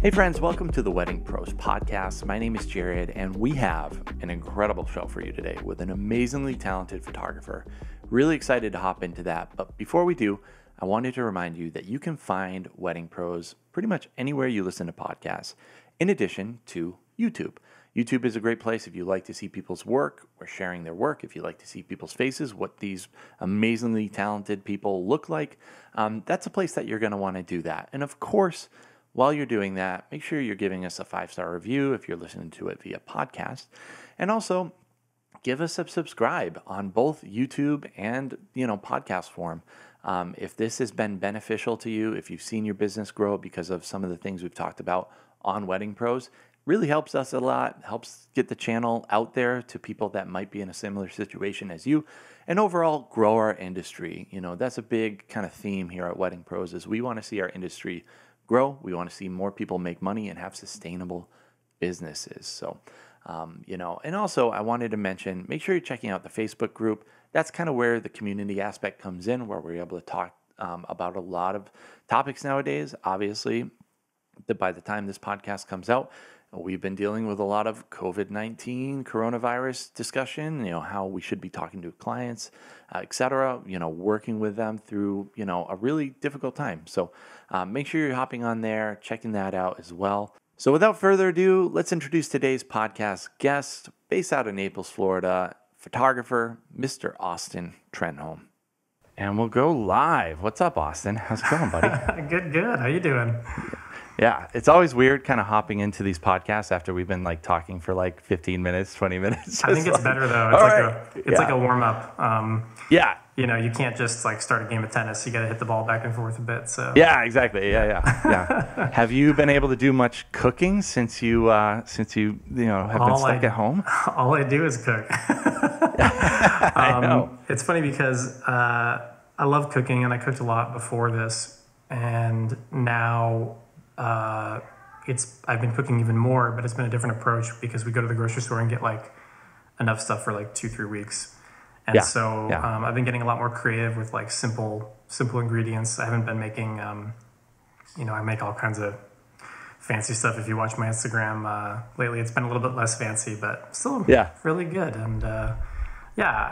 Hey friends, welcome to the Wedding Pros podcast. My name is Jared, and we have an incredible show for you today with an amazingly talented photographer. Really excited to hop into that, but before we do, I wanted to remind you that you can find Wedding Pros pretty much anywhere you listen to podcasts, in addition to YouTube. YouTube is a great place if you like to see people's work or sharing their work, if you like to see people's faces, what these amazingly talented people look like. That's a place that you're going to want to do that. And of course, while you're doing that, make sure you're giving us a 5-star review if you're listening to it via podcast. And also, give us a subscribe on both YouTube and, podcast form. If this has been beneficial to you, if you've seen your business grow because of some of the things we've talked about on Wedding Pros, really helps us a lot, helps get the channel out there to people that might be in a similar situation as you, and overall grow our industry. That's a big kind of theme here at Wedding Pros is we want to see our industry grow. We want to see more people make money and have sustainable businesses. So, and also I wanted to mention, make sure you're checking out the Facebook group. That's kind of where the community aspect comes in, where we're able to talk about a lot of topics nowadays. Obviously, by the time this podcast comes out, we've been dealing with a lot of COVID-19 coronavirus discussion, how we should be talking to clients, et cetera, working with them through, a really difficult time. So make sure you're hopping on there, checking that out as well. So without further ado, let's introduce today's podcast guest, based out of Naples, Florida, photographer, Mr. Austin Trenholm. And we'll go live. What's up, Austin? How's it going, buddy? Good. How you doing? Yeah, it's always weird kind of hopping into these podcasts after we've been talking for 15 minutes, 20 minutes. I think it's better though. It's like a warm up. Yeah. You can't just start a game of tennis. You got to hit the ball back and forth a bit. So yeah, exactly. Yeah. Have you been able to do much cooking since you have been stuck at home? All I do is cook. I know. It's funny because I love cooking and I cooked a lot before this, and now I've been cooking even more, but it's been a different approach because we go to the grocery store and get enough stuff for 2-3 weeks. And I've been getting a lot more creative with simple ingredients. I haven't been making, I make all kinds of fancy stuff. If you watch my Instagram lately, it's been a little bit less fancy, but still really good. And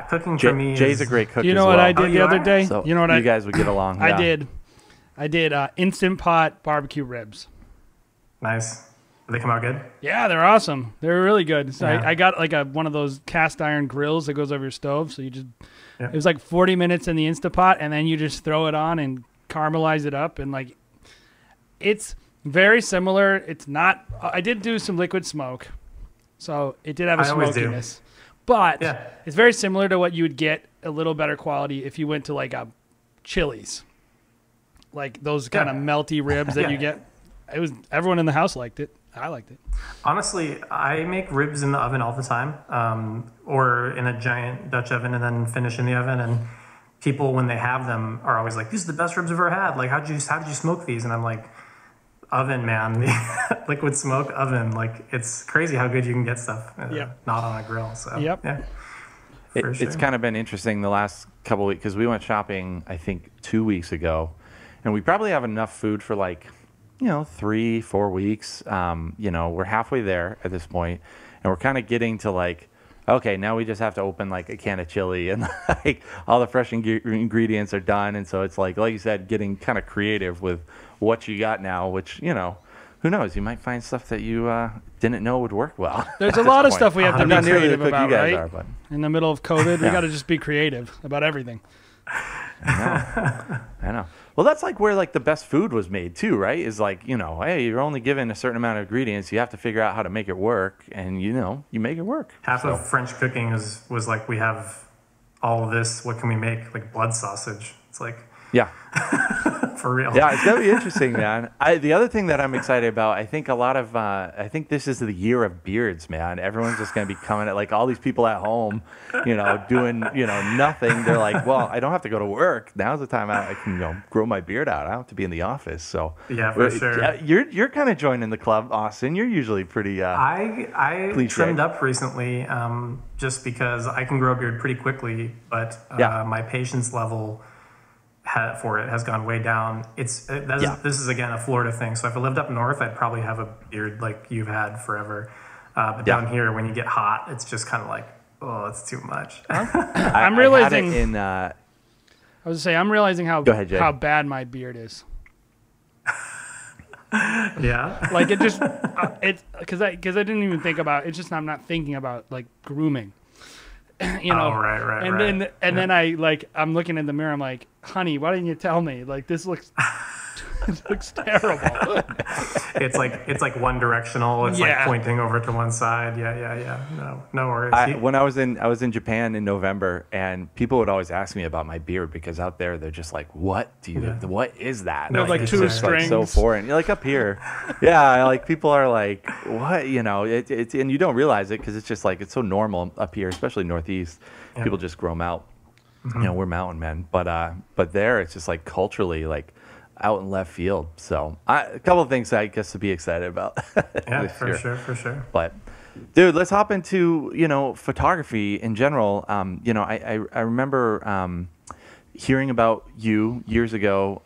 cooking for me Jay's a great cook. You know what I did the other day? So you know what you guys would get along. I did Instant Pot barbecue ribs. Nice. Did they come out good? Yeah, they're awesome. They're really good. So I got one of those cast iron grills that goes over your stove. So you just, it was 40 minutes in the Instant Pot, and then you just throw it on and caramelize it up. And it's very similar. It's not, I did do some liquid smoke. So it did have a smokiness. But it's very similar to what you would get, a little better quality if you went to a Chili's. Those kind of melty ribs that you get. Everyone in the house liked it. I liked it. Honestly, I make ribs in the oven all the time, or in a giant Dutch oven and then finish in the oven. And people, when they have them, are always like, "These are the best ribs I've ever had. How did you smoke these?" And I'm like, "Oven, man, liquid smoke oven. It's crazy how good you can get stuff, not on a grill." So It's kind of been interesting the last couple of weeks because we went shopping, I think 2 weeks ago, and we probably have enough food for 3-4 weeks. We're halfway there at this point, and we're kind of getting to okay, now we just have to open a can of chili, and all the fresh ingredients are done. And so it's like you said, getting kind of creative with what you got now, which, who knows? You might find stuff that you didn't know would work well. There's a lot of stuff we have to be creative about, you guys right? Are, but in the middle of COVID, we got to just be creative about everything. I know. Well, that's where the best food was made too, right? Is hey, you're only given a certain amount of ingredients. You have to figure out how to make it work, and you make it work. Half of French cooking was we have all of this. What can we make? Blood sausage. It's for real. Yeah, it's gonna be interesting, man. The other thing that I'm excited about, I think I think this is the year of beards, man. Everyone's just gonna be coming at all these people at home, doing nothing. They're well, I don't have to go to work. Now's the time I can grow my beard out. I don't have to be in the office. So yeah, for sure. Yeah, you're kind of joining the club, Austin. You're usually pretty. I trimmed up recently, just because I can grow a beard pretty quickly, but my patience level for it has gone way down. This is again a Florida thing. So if I lived up north, I'd probably have a beard like you've had forever. But down here, when you get hot, it's just kind of like, oh, it's too much. I'm realizing I was to say I'm realizing how bad my beard is. Yeah. Like it just it's because I didn't even think about it's just I'm not thinking about like grooming. You know, right. Then I'm looking in the mirror. I'm like, honey, why didn't you tell me? Like this looks, it looks terrible. It's like one directional. It's like pointing over to one side. Yeah. No worries. When I was in Japan in November, and people would always ask me about my beard because out there they're just like, what is that? No, like two strings. Like so foreign. You're like up here, yeah. Like people are like, what? You know, it's and you don't realize it because it's just like it's so normal up here, especially Northeast. Yeah. People just grow them out. Mm-hmm. You know, we're mountain men, but there it's just like culturally like out in left field. So a couple of things I guess to be excited about. Yeah, for sure. But dude, let's hop into, photography in general. I remember hearing about you years ago.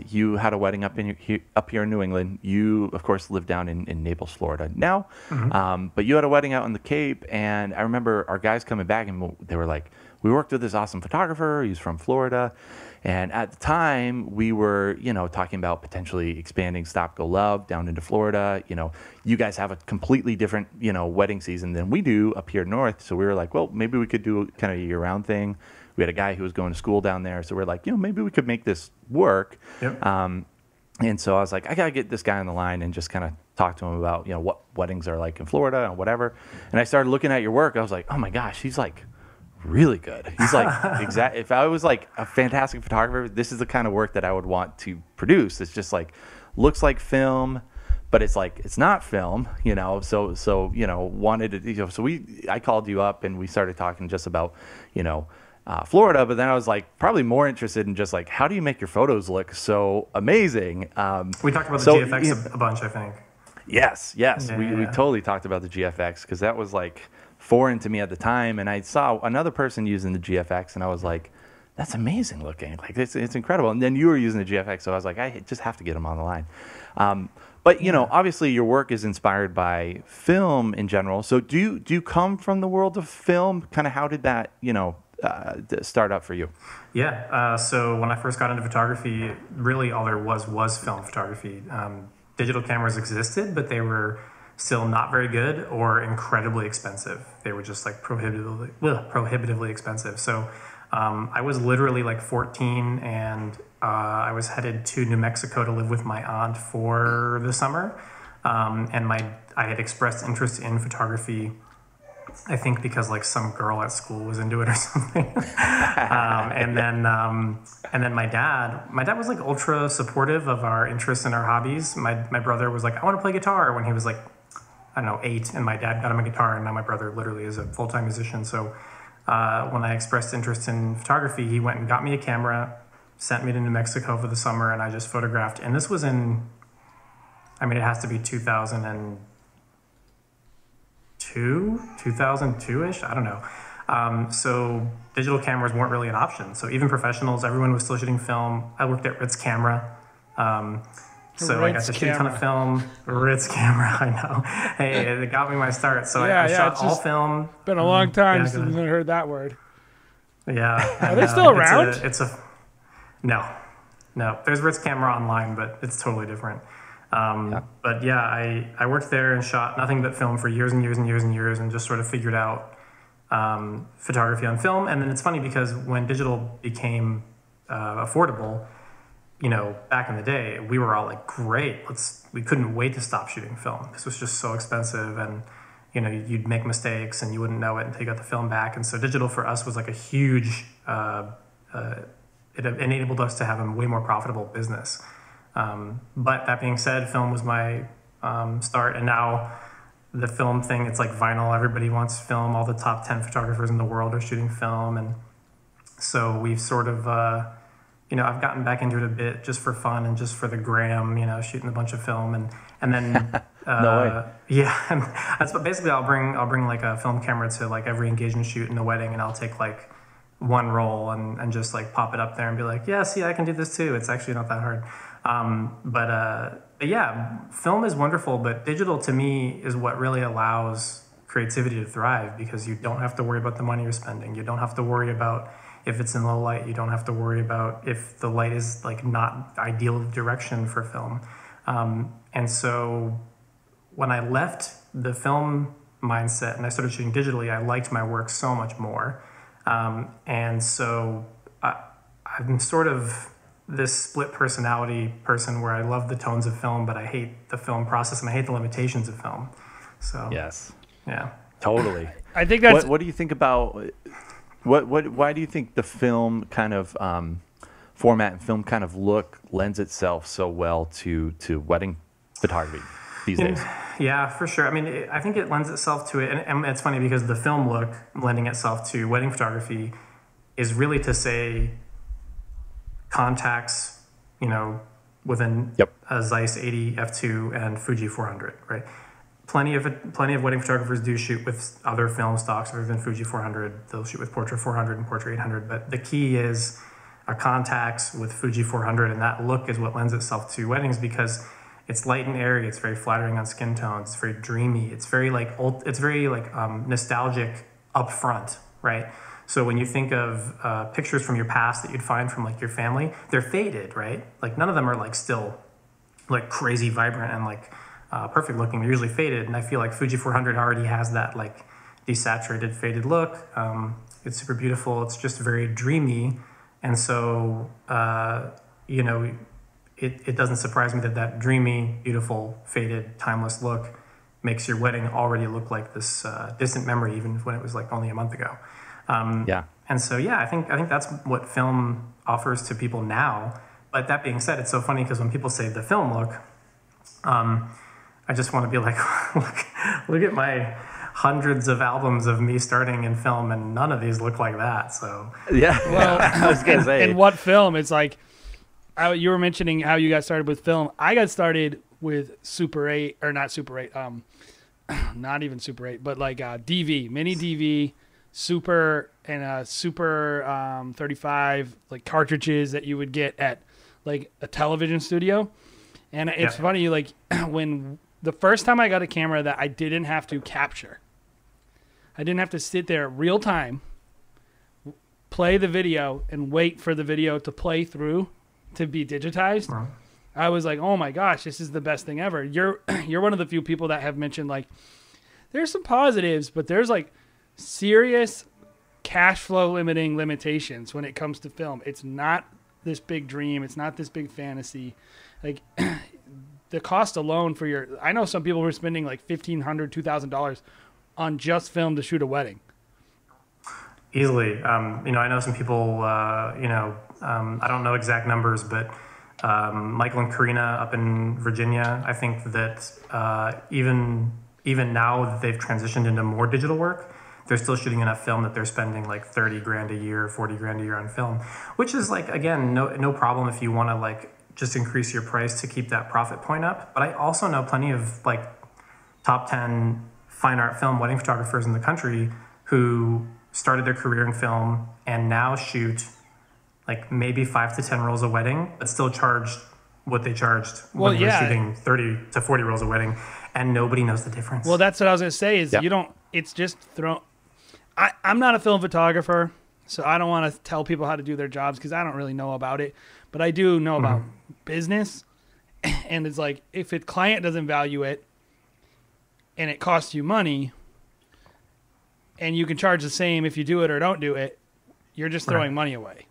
You had a wedding up here in New England. You, of course, live down in Naples, Florida now. Mm-hmm. But you had a wedding out in the Cape, and I remember our guys coming back, and they were like, we worked with this awesome photographer. He's from Florida. And at the time, we were, talking about potentially expanding Stop Go Love down into Florida. You guys have a completely different, wedding season than we do up here north. So we were like, well, maybe we could do kind of a year-round thing. We had a guy who was going to school down there. So we're like, maybe we could make this work. Yep. And so I was like, I got to get this guy on the line and just kind of talk to him about, what weddings are like in Florida and whatever. And I started looking at your work. I was like, oh, my gosh, he's like really good. He's like if I was like a fantastic photographer, this is the kind of work that I would want to produce. It's just like looks like film, but it's like it's not film, so wanted to, so I called you up and we started talking just about Florida, but then I was like probably more interested in just like how do you make your photos look so amazing. We talked about the GFX a bunch, I think. Yes. We totally talked about the GFX because that was like foreign to me at the time, and I saw another person using the GFX, and I was like, "That's amazing looking! Like it's incredible." And then you were using the GFX, so I was like, "I just have to get him on the line." But obviously, your work is inspired by film in general. So do you come from the world of film? Kind of how did that start up for you? Yeah. So when I first got into photography, really all there was film photography. Digital cameras existed, but they were still not very good or incredibly expensive. They were just like prohibitively expensive. So I was literally like 14 and I was headed to New Mexico to live with my aunt for the summer. And I had expressed interest in photography, I think because like some girl at school was into it or something. And then my dad was like ultra supportive of our interests and our hobbies. My brother was like, I want to play guitar when he was like, I don't know, 8, and my dad got him a guitar, and now my brother literally is a full-time musician. So when I expressed interest in photography, he went and got me a camera, sent me to New Mexico for the summer, and I just photographed. And this was it has to be 2002-ish, I don't know. So digital cameras weren't really an option. So even professionals, everyone was still shooting film. I worked at Ritz Camera. So I got to shoot a ton of film. Ritz Camera, I know. Hey, it got me my start. So I shot all film. Been a long time since I heard that word. Yeah. Are they still around? No. There's Ritz Camera online, but it's totally different. But yeah, I worked there and shot nothing but film for years and years and years and years, and just sort of figured out photography on film. And then it's funny because when digital became affordable, back in the day, we were all like, great, we couldn't wait to stop shooting film. This was just so expensive, and, you'd make mistakes and you wouldn't know it until you got the film back. And so digital for us was like a huge, it enabled us to have a way more profitable business. But that being said, film was my start, and now the film thing, it's like vinyl. Everybody wants film. All the top 10 photographers in the world are shooting film. And so we've sort of, I've gotten back into it a bit just for fun and just for the gram, shooting a bunch of film. And then, no way. Yeah, and that's what basically I'll bring like a film camera to like every engagement shoot and a wedding, and I'll take like one roll and just like pop it up there and be like, yeah, see, I can do this too. It's actually not that hard. But yeah, film is wonderful, but digital to me is what really allows creativity to thrive, because you don't have to worry about the money you're spending. You don't have to worry about if it's in low light. You don't have to worry about if the light is like not ideal direction for film. And so when I left the film mindset and I started shooting digitally, I liked my work so much more. And so I'm sort of this split personality person where I love the tones of film, but I hate the film process and I hate the limitations of film. So yes, yeah, totally. I think that's what do you think about why do you think the film kind of format and film kind of look lends itself so well to wedding photography these days? Yeah, for sure. I mean, I think it lends itself to it. And it's funny because the film look lending itself to wedding photography is really to say contacts, within a Zeiss 80 f2 and Fuji 400, right? Plenty of wedding photographers do shoot with other film stocks other than Fuji 400. They'll shoot with Portra 400 and Portra 800. But the key is a contacts with Fuji 400, and that look is what lends itself to weddings because it's light and airy. It's very flattering on skin tones. It's very dreamy. It's very nostalgic up front, right? So when you think of pictures from your past that you'd find from like your family, they're faded, right? Like none of them are like still like crazy vibrant and like perfect looking. They're usually faded. And I feel like Fuji 400 already has that like desaturated, faded look. It's super beautiful. It's just very dreamy. And so, it doesn't surprise me that dreamy, beautiful, faded, timeless look makes your wedding already look like this distant memory, even when it was like only a month ago. And so, I think that's what film offers to people now. But that being said, it's so funny because when people say the film look, I just want to be like, look at my hundreds of albums of me starting in film, and none of these look like that. So well, I was gonna say, in what film? It's like you were mentioning how you got started with film. I got started with Super 8, or not Super 8, not even Super 8, but like DV, mini DV, Super, and Super 35, like cartridges that you would get at like a television studio. And it's funny, like when the first time I got a camera that I didn't have to capture, I didn't have to sit there real time, play the video, and wait for the video to play through to be digitized. Wow. I was like, oh my gosh, this is the best thing ever. You're one of the few people that have mentioned like there's some positives, but there's like serious cash flow limitations when it comes to film. It's not this big dream. It's not this big fantasy. Like the cost alone for I know some people were spending like $1,500, $2,000 on just film to shoot a wedding. Easily. I know some people, I don't know exact numbers, but Michael and Karina up in Virginia, I think that even now that they've transitioned into more digital work, they're still shooting enough film that they're spending like 30 grand a year, 40 grand a year on film, which is like, again, no problem if you want to like just increase your price to keep that profit point up. But I also know plenty of like top 10 fine art film wedding photographers in the country who started their career in film and now shoot like maybe 5 to 10 rolls a wedding, but still charged what they charged when they were shooting 30 to 40 rolls a wedding, and nobody knows the difference. Well, that's what I was going to say is you don't, it's just thrown. I'm not a film photographer, so I don't want to tell people how to do their jobs because I don't really know about it, but I do know about business. And it's like, if a client doesn't value it and it costs you money and you can charge the same if you do it or don't do it, you're just throwing money away.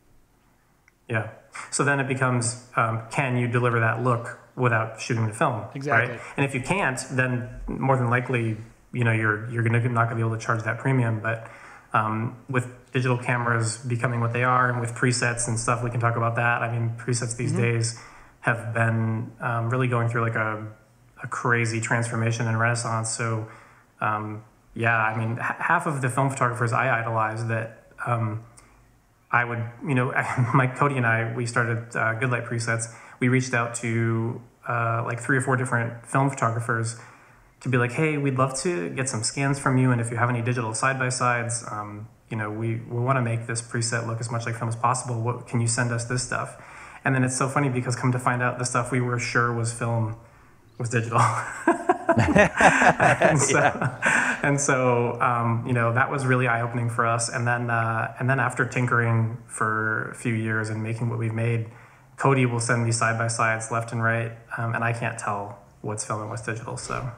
Yeah. So then it becomes, can you deliver that look without shooting the film? Exactly. Right? And if you can't, then more than likely, you're not going to be able to charge that premium. But with digital cameras becoming what they are, and with presets and stuff, we can talk about that. I mean, presets these days have been really going through like a crazy transformation and renaissance. So, I mean, half of the film photographers I idolize that I would, Mike Cody and I, we started Good Light Presets. We reached out to like 3 or 4 different film photographers to be like, hey, we'd love to get some scans from you, and if you have any digital side-by-sides, we want to make this preset look as much like film as possible. What can you send us this stuff? And then it's so funny because come to find out the stuff we were sure was film was digital. and so that was really eye-opening for us. And then after tinkering for a few years and making what we've made, Cody will send me side-by-sides left and right, and I can't tell what's film and what's digital. So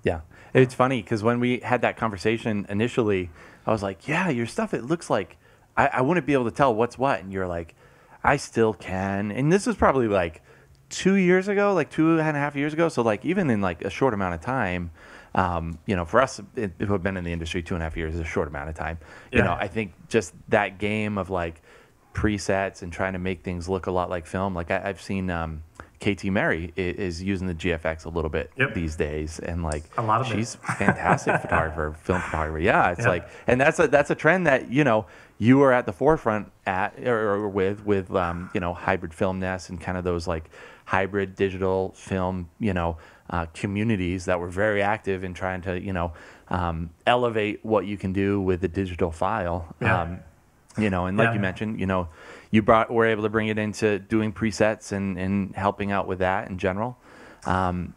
yeah, it's funny because when we had that conversation initially, I was like, yeah, your stuff, it looks like I wouldn't be able to tell what's what. And you're like, I still can. And this was probably like 2 years ago, like 2.5 years ago. So like even in like a short amount of time, for us who have been in the industry 2.5 years is a short amount of time. Yeah. I think just that game of like presets and trying to make things look a lot like film. Like I've seen KT Mary is using the GFX a little bit these days, and like a lot of she's a fantastic photographer, film photographer. Yeah, it's like, and that's a trend that you were at the forefront with hybrid film nests and kind of those like hybrid digital film communities that were very active in trying to elevate what you can do with the digital file. And like you mentioned, were able to bring it into doing presets and helping out with that in general. Do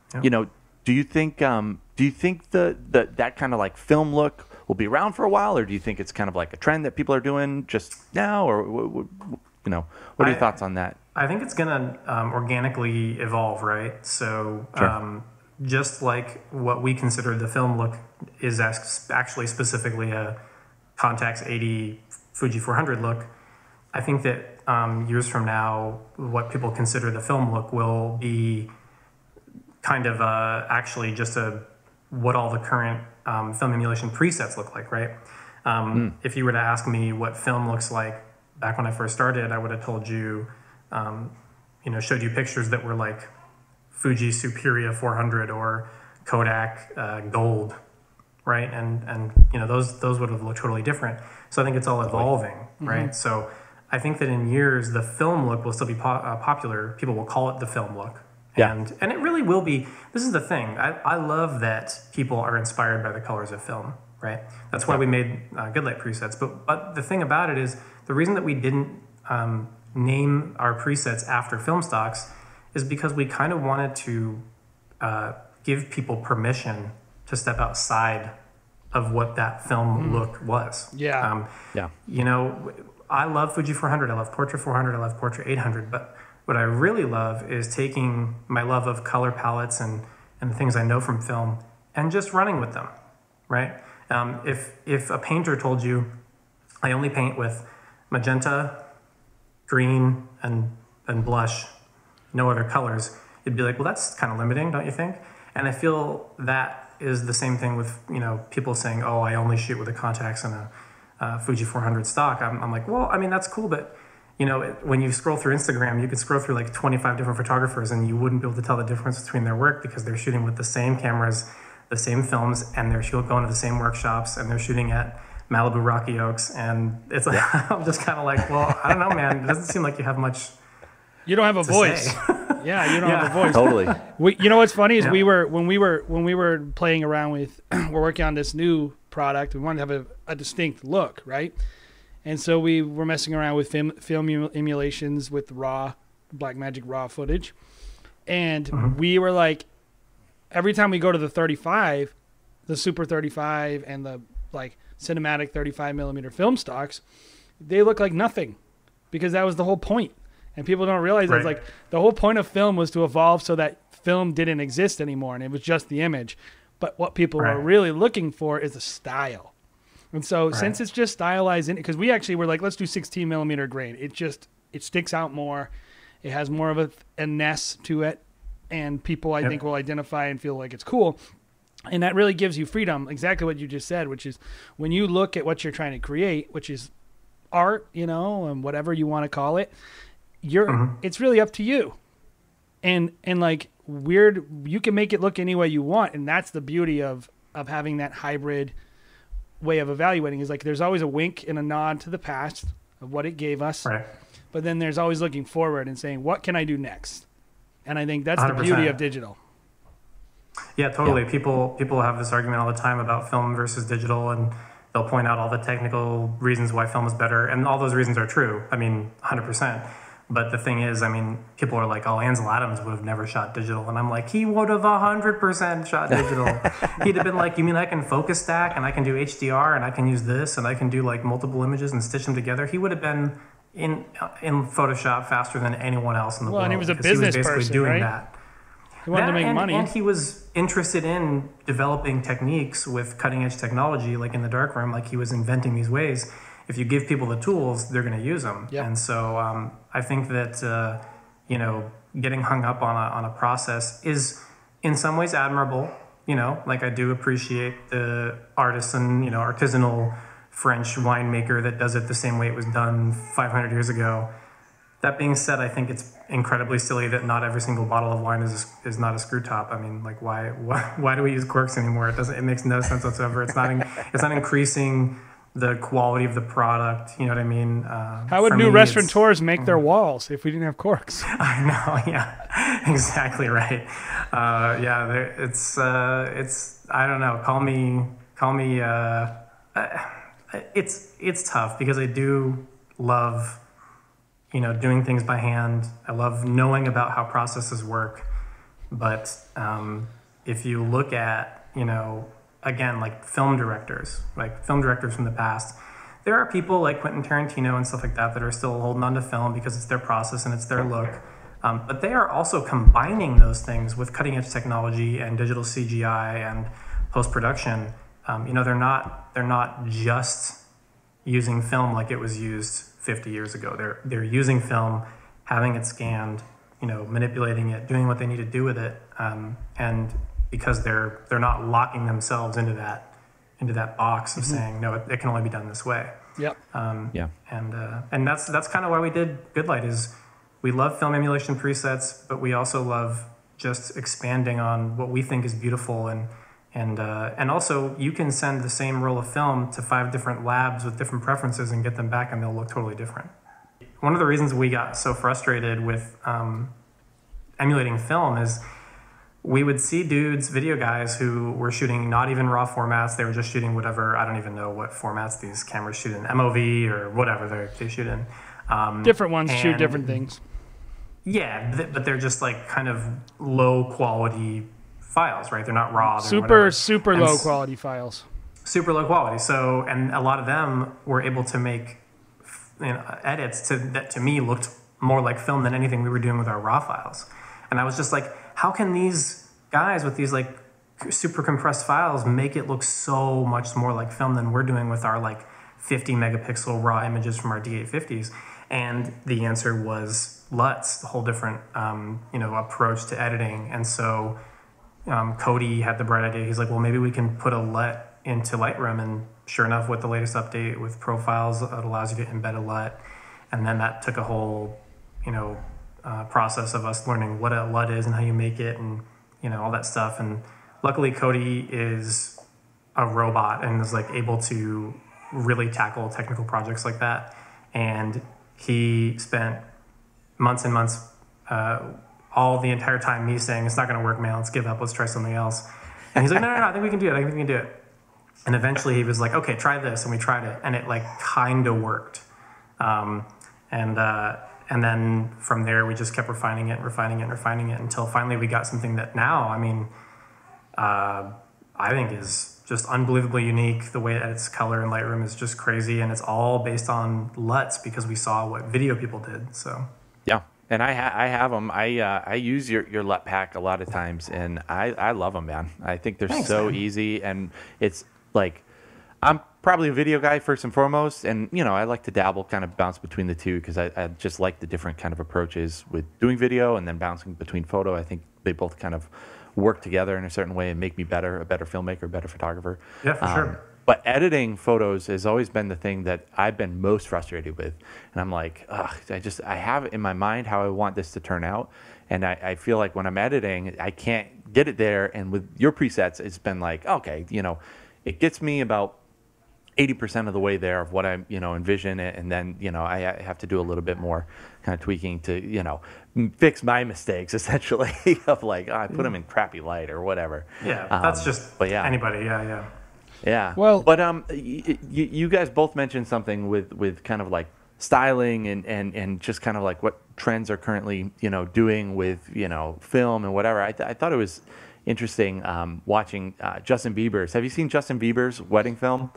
you think that kind of like film look will be around for a while, or do you think it's kind of like a trend that people are doing just now, or what are your thoughts on that? I think it's going to organically evolve, right? So just like what we consider the film look is actually specifically a Contax 80 Fuji 400 look, I think that years from now, what people consider the film look will be kind of actually just what all the current film emulation presets look like, right? If you were to ask me what film looks like back when I first started, I would have told you, showed you pictures that were like Fuji Superia 400 or Kodak Gold, right? And those would have looked totally different. So I think it's all evolving, right? So I think that in years, the film look will still be popular. People will call it the film look. And it really will be. This is the thing. I love that people are inspired by the colors of film, right? That's why we made good light presets. But the thing about it is, the reason that we didn't name our presets after film stocks is because we kind of wanted to give people permission to step outside of what that film look was. I love Fuji 400, I love Portra 400, I love Portra 800, but what I really love is taking my love of color palettes and the things I know from film and just running with them, right? If a painter told you, I only paint with magenta, green, and blush, no other colors, you'd be like, well, that's kind of limiting, don't you think? And I feel that is the same thing with people saying, oh, I only shoot with a Contax and a Fuji 400 stock. I'm like, well, I mean, that's cool, but when you scroll through Instagram, you could scroll through like 25 different photographers and you wouldn't be able to tell the difference between their work because they're shooting with the same cameras, the same films, and they're going to the same workshops, and they're shooting at Malibu Rocky Oaks. And it's like, I'm just kind of like, well, I don't know, man. It doesn't seem like you have much. You don't have a voice. Yeah, you don't have a voice. Totally. What's funny is when we were playing around with, we're working on this new product. We wanted to have a distinct look, right? And so we were messing around with film emulations with Blackmagic raw footage, and we were like, every time we go to the 35, the Super 35 and the like cinematic 35 millimeter film stocks, they look like nothing, because that was the whole point. And people don't realize that like the whole point of film was to evolve so that film didn't exist anymore and it was just the image. But what people are really looking for is the style. And so since it's just stylized in, because we actually were like, let's do 16 millimeter grain. It sticks out more. It has more of a ness to it. And people, I think, will identify and feel like it's cool. And that really gives you freedom. Exactly what you just said, which is when you look at what you're trying to create, which is art, and whatever you want to call it, it's really up to you. And like you can make it look any way you want. And that's the beauty of having that hybrid way of evaluating, is like there's always a wink and a nod to the past of what it gave us. Right. But then there's always looking forward and saying, what can I do next? And I think that's 100%. The beauty of digital. Yeah, totally. Yeah. People have this argument all the time about film versus digital, and They'll point out all the technical reasons why film is better, and all those reasons are true. I mean, 100%. But the thing is, I mean, people are like, oh, Ansel Adams would have never shot digital. And I'm like, he would have 100% shot digital. He'd have been like, you mean I can focus stack and I can do HDR and I can use this and I can do like multiple images and stitch them together? He would have been in Photoshop faster than anyone else in the world. And he was a business person, doing right? that. He wanted to make money. And he was interested in developing techniques with cutting edge technology, like in the darkroom, like he was inventing these ways. If you give people the tools, they're going to use them. Yep. And so I think that, you know, getting hung up on a process is in some ways admirable. You know, like I do appreciate the artisan, you know, artisanal French winemaker that does it the same way it was done 500 years ago. That being said, I think it's incredibly silly that not every single bottle of wine is not a screw top. I mean, like why do we use corks anymore? It makes no sense whatsoever. It's not increasing the quality of the product. You know what I mean? How would new restaurateurs make their walls if we didn't have corks? I know. Yeah, exactly right. Yeah, it's I don't know. Call me. It's tough because I do love, you know, doing things by hand. I love knowing about how processes work. But if you look at, you know, again, like film directors from the past, there are people like Quentin Tarantino and stuff like that that are still holding on to film because it's their process and it's their look. But they are also combining those things with cutting edge technology and digital CGI and post-production. You know, they're not just using film like it was used 50 years ago. They're using film, having it scanned, you know, manipulating it, doing what they need to do with it, and because they're not locking themselves into that box of saying no, it can only be done this way. Yep. Yeah. And that's kind of why we did Goodlight. Is we love film emulation presets, but we also love just expanding on what we think is beautiful, and also you can send the same roll of film to 5 different labs with different preferences and get them back, and they'll look totally different. One of the reasons we got so frustrated with emulating film is we would see dudes, video guys, who were shooting not even raw formats. They were just shooting whatever, I don't even know what formats these cameras shoot in, MOV or whatever they shoot in. Different ones shoot different things. Yeah, but they're just like kind of low quality files, right? They're not raw. They're super low quality files. Super low quality. So, and a lot of them were able to make, you know, edits that to me looked more like film than anything we were doing with our raw files. And I was just like, how can these guys with these like super compressed files make it look so much more like film than we're doing with our like 50 megapixel raw images from our D850s? And the answer was LUTs, the whole different you know, approach to editing. And so Cody had the bright idea. He's like, well, maybe we can put a LUT into Lightroom. And sure enough, with the latest update with profiles, it allows you to embed a LUT. And then that took a whole, you know, process of us learning what a LUT is and how you make it, and you know, all that stuff. And luckily Cody is a robot and is like able to really tackle technical projects like that. And he spent months and months, all the entire time me saying, it's not going to work, man, let's give up, let's try something else. And he's like, no, I think we can do it. And eventually he was like, okay, try this. And we tried it, and it like kind of worked. And then from there, we just kept refining it until finally we got something that now, I mean, I think is just unbelievably unique. The way it edits color in Lightroom is just crazy, and it's all based on LUTs because we saw what video people did. So yeah, and I have them. I use your LUT pack a lot of times, and I love them, man. I think they're so easy, and it's like, I'm probably a video guy first and foremost, and you know, I like to dabble, kind of bounce between the two because I just like the different kind of approaches with doing video and then bouncing between photo. I think they both kind of work together in a certain way and make me a better filmmaker, a better photographer. Yeah, for sure. But editing photos has always been the thing that I've been most frustrated with, and I'm like, ugh, I have in my mind how I want this to turn out, and I feel like when I'm editing, I can't get it there. And with your presets, it's been like, okay, you know, it gets me about 80% of the way there of what I, you know, envision it, and then, you know, I have to do a little bit more kind of tweaking to, you know, fix my mistakes essentially of like, oh, I put them in crappy light or whatever. Yeah, that's just but yeah. Anybody, yeah. Yeah. Well, but you guys both mentioned something with kind of like styling and just kind of like what trends are currently, doing with, film and whatever. I thought it was interesting watching Justin Bieber's. Have you seen Justin Bieber's wedding film?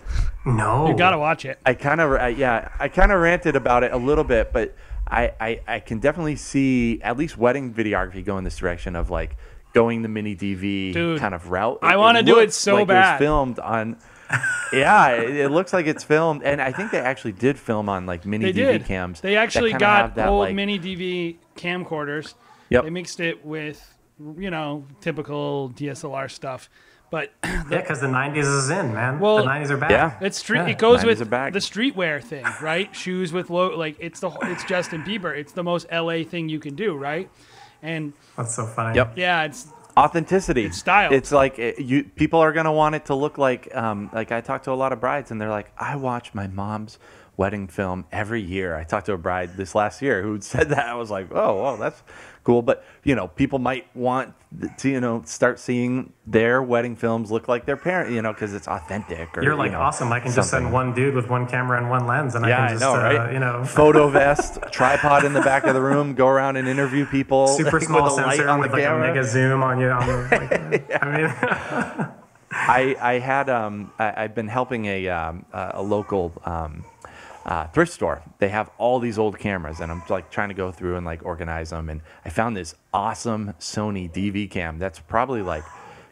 No. you got to watch it. I kind of ranted about it a little bit, but I can definitely see at least wedding videography go in this direction of like going the mini DV kind of route. I want to do it so like bad. It was filmed on. Yeah, it looks like it's filmed, and I think they actually did film on like mini DV cams. They actually got that, old like, mini DV camcorders. Yep. They mixed it with, typical DSLR stuff. But because the 90s is in, man. Well, the 90s are back. Yeah. it's street. It goes with the 90s are back. streetwear thing, right? Shoes with low, like it's Justin Bieber. It's the most LA thing you can do, right? And That's so funny. Yep. yeah, it's Authenticity. It's style. It's like people are gonna want it to look like I talked to a lot of brides and they're like, I watch my mom's wedding film every year. I talked to a bride this last year who said that. I was like, oh, well, that's cool. But people might want to start seeing their wedding films look like their parent, because it's authentic. Or, You're like, awesome. I can just send one dude with one camera and one lens, and I can just right? Photo vest, tripod in the back of the room, go around and interview people. Super small sensor on with the like camera. a mega zoom on you. I had I've been helping a local thrift store. They have all these old cameras, and I'm like trying to go through and like organize them. And I found this awesome Sony DV cam that's probably like,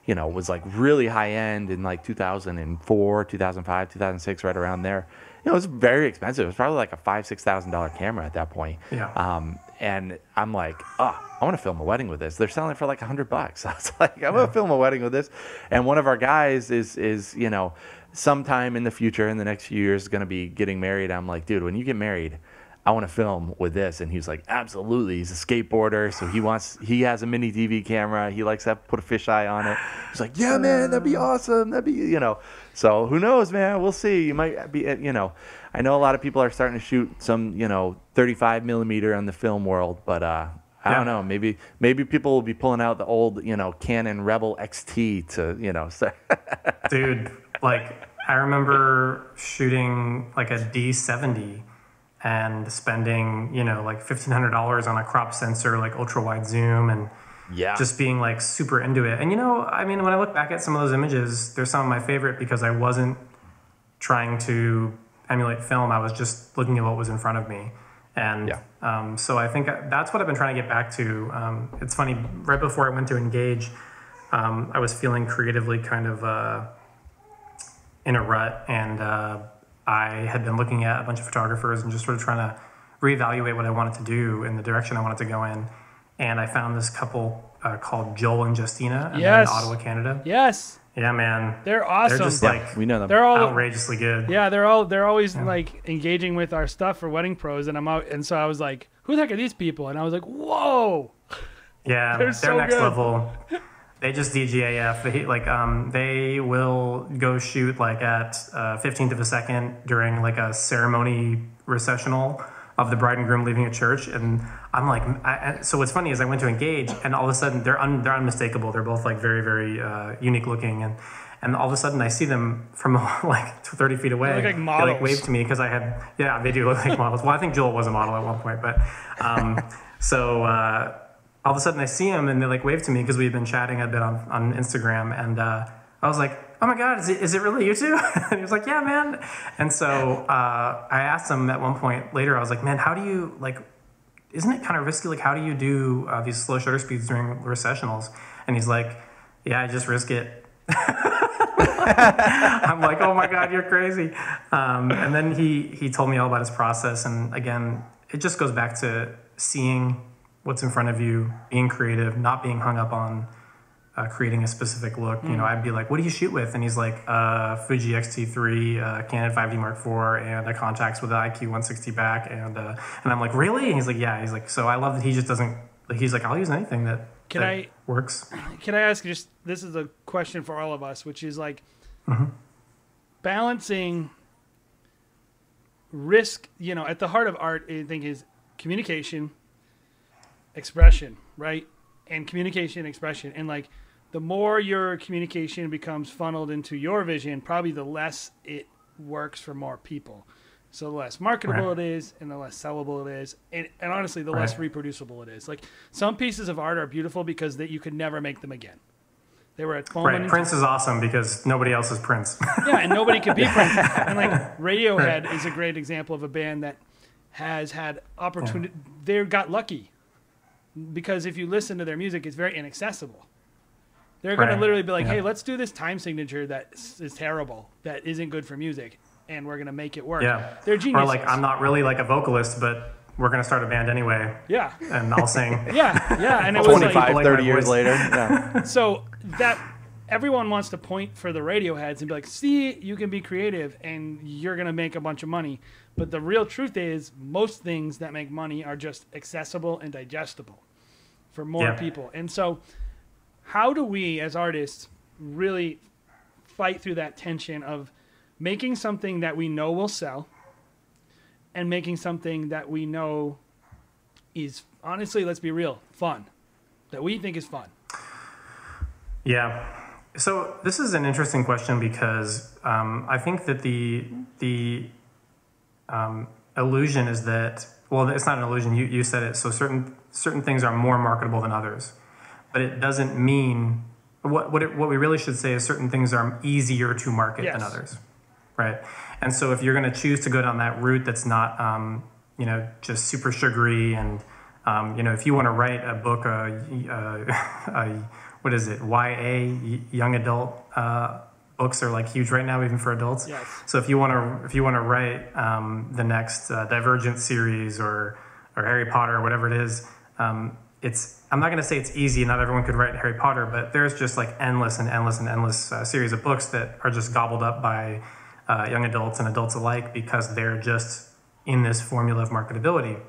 was like really high end in like 2004, 2005, 2006, right around there. It was very expensive. It was probably like a $5,000-$6,000 camera at that point. Yeah. And I'm like, I want to film a wedding with this. They're selling it for like $100. I was like, I'm going to film a wedding with this. And one of our guys is sometime in the future, in the next few years, is going to be getting married. I'm like, dude, when you get married, I want to film with this. And he's like, absolutely. He's a skateboarder, so he has a mini DV camera. He likes to put a fisheye on it. He's like, yeah, man, that'd be awesome. That'd be, So who knows, man? We'll see. You might be, I know a lot of people are starting to shoot some, 35 millimeter on the film world, but I don't know. Maybe people will be pulling out the old, Canon Rebel XT to, start. Dude, like I remember shooting like a D70 and spending, like $1,500 on a crop sensor, like ultra wide zoom, and just being like super into it. And when I look back at some of those images, they're some of my favorite because I wasn't trying to emulate film. I was just looking at what was in front of me. And so I think that's what I've been trying to get back to. It's funny, right before I went to Engage, I was feeling creatively kind of in a rut, and I had been looking at a bunch of photographers and just sort of trying to reevaluate what I wanted to do and the direction I wanted to go in. And I found this couple called Joel and Justina, and they're in Ottawa, Canada. Yes. Yeah, man. They're awesome. They're just like, we know them. They're all outrageously good. Yeah, they're always like engaging with our stuff for Wedding Pros, and I'm out, and so I was like, who the heck are these people? And I was like, whoa. Yeah, they're so next good. level. They just DGAF. They will go shoot like at 15th of a second during like a ceremony recessional of the bride and groom leaving a church, and I'm like, so what's funny is I went to Engage, and all of a sudden they're unmistakable. They're both like very, very unique looking, and all of a sudden I see them from like 30 feet away. They look like models. They like wave to me because they do look like models. Well, I think Joel was a model at one point, but all of a sudden I see him and they like wave to me because we've been chatting a bit on Instagram, and I was like, oh my God, is it really you two? And he was like, yeah, man. And so I asked him at one point later, I was like, man, how do you, like, isn't it kind of risky? Like, how do you do these slow shutter speeds during recessionals? And he's like, yeah, I just risk it. I'm like, oh my God, you're crazy. And then he told me all about his process. And again, it just goes back to seeing what's in front of you, being creative, not being hung up on creating a specific look. I'd be like, what do you shoot with? And he's like, Fuji X-T3, Canon 5D Mark IV, and a Contax with an IQ 160 back. And I'm like, really? And he's like, yeah. He's like, so I love that he just doesn't, like, he's like, I'll use anything that works. Can I ask just, this is a question for all of us, which is like balancing risk, at the heart of art, I think, is communication, expression, right? And communication, expression, and like the more your communication becomes funneled into your vision, probably the less it works for more people. So the less marketable it is, and the less sellable it is, and honestly, the less reproducible it is. Like, some pieces of art are beautiful because you could never make them again. They were at moment. Prince is awesome because nobody else is Prince. Yeah, and nobody could be Prince. And like Radiohead is a great example of a band that has had opportunity. They got lucky because if you listen to their music, it's very inaccessible. They're going to literally be like, hey, let's do this time signature that is terrible, that isn't good for music, and we're going to make it work. Yeah. They're geniuses. Or like, I'm not really like a vocalist, but we're going to start a band anyway. Yeah. And I'll sing. Yeah. And it 25, like 30 years later. Yeah. So that everyone wants to point for the Radioheads and be like, see, you can be creative and you're going to make a bunch of money. But the real truth is most things that make money are just accessible and digestible for more people. And so how do we as artists really fight through that tension of making something that we know will sell and making something that we know is, honestly, let's be real, fun, that we think is fun? Yeah. So this is an interesting question because I think that the illusion is that, well, it's not an illusion. You said it. So certain things are more marketable than others, but it doesn't mean what we really should say is certain things are easier to market than others, right? And so if you're going to choose to go down that route, that's not just super sugary, and if you want to write a book, what is it? YA, young adult books are like huge right now, even for adults. Yes. So if you want to write the next Divergent series or Harry Potter or whatever it is, I'm not going to say it's easy. Not everyone could write Harry Potter, but there's just like endless series of books that are just gobbled up by young adults and adults alike because they're just in this formula of marketability.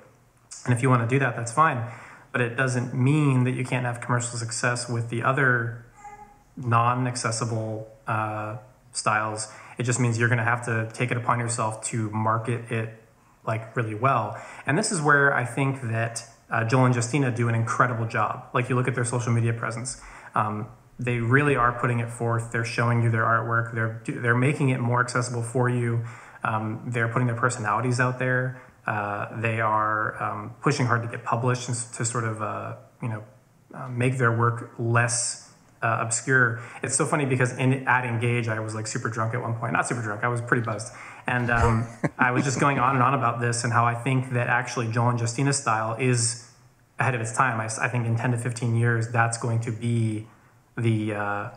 And if you want to do that, that's fine. But it doesn't mean that you can't have commercial success with the other non-accessible styles. It just means you're going to have to take it upon yourself to market it like really well. And this is where I think that Joel and Justina do an incredible job. Like, you look at their social media presence. They really are putting it forth. They're showing you their artwork. They're making it more accessible for you. They're putting their personalities out there. They are pushing hard to get published and to sort of make their work less obscure. It's so funny because at Engage, I was like super drunk at one point. Not super drunk. I was pretty buzzed. And I was just going on and on about this and how I think that actually Joel and Justina's style is ahead of its time. I think in 10 to 15 years, that's going to be the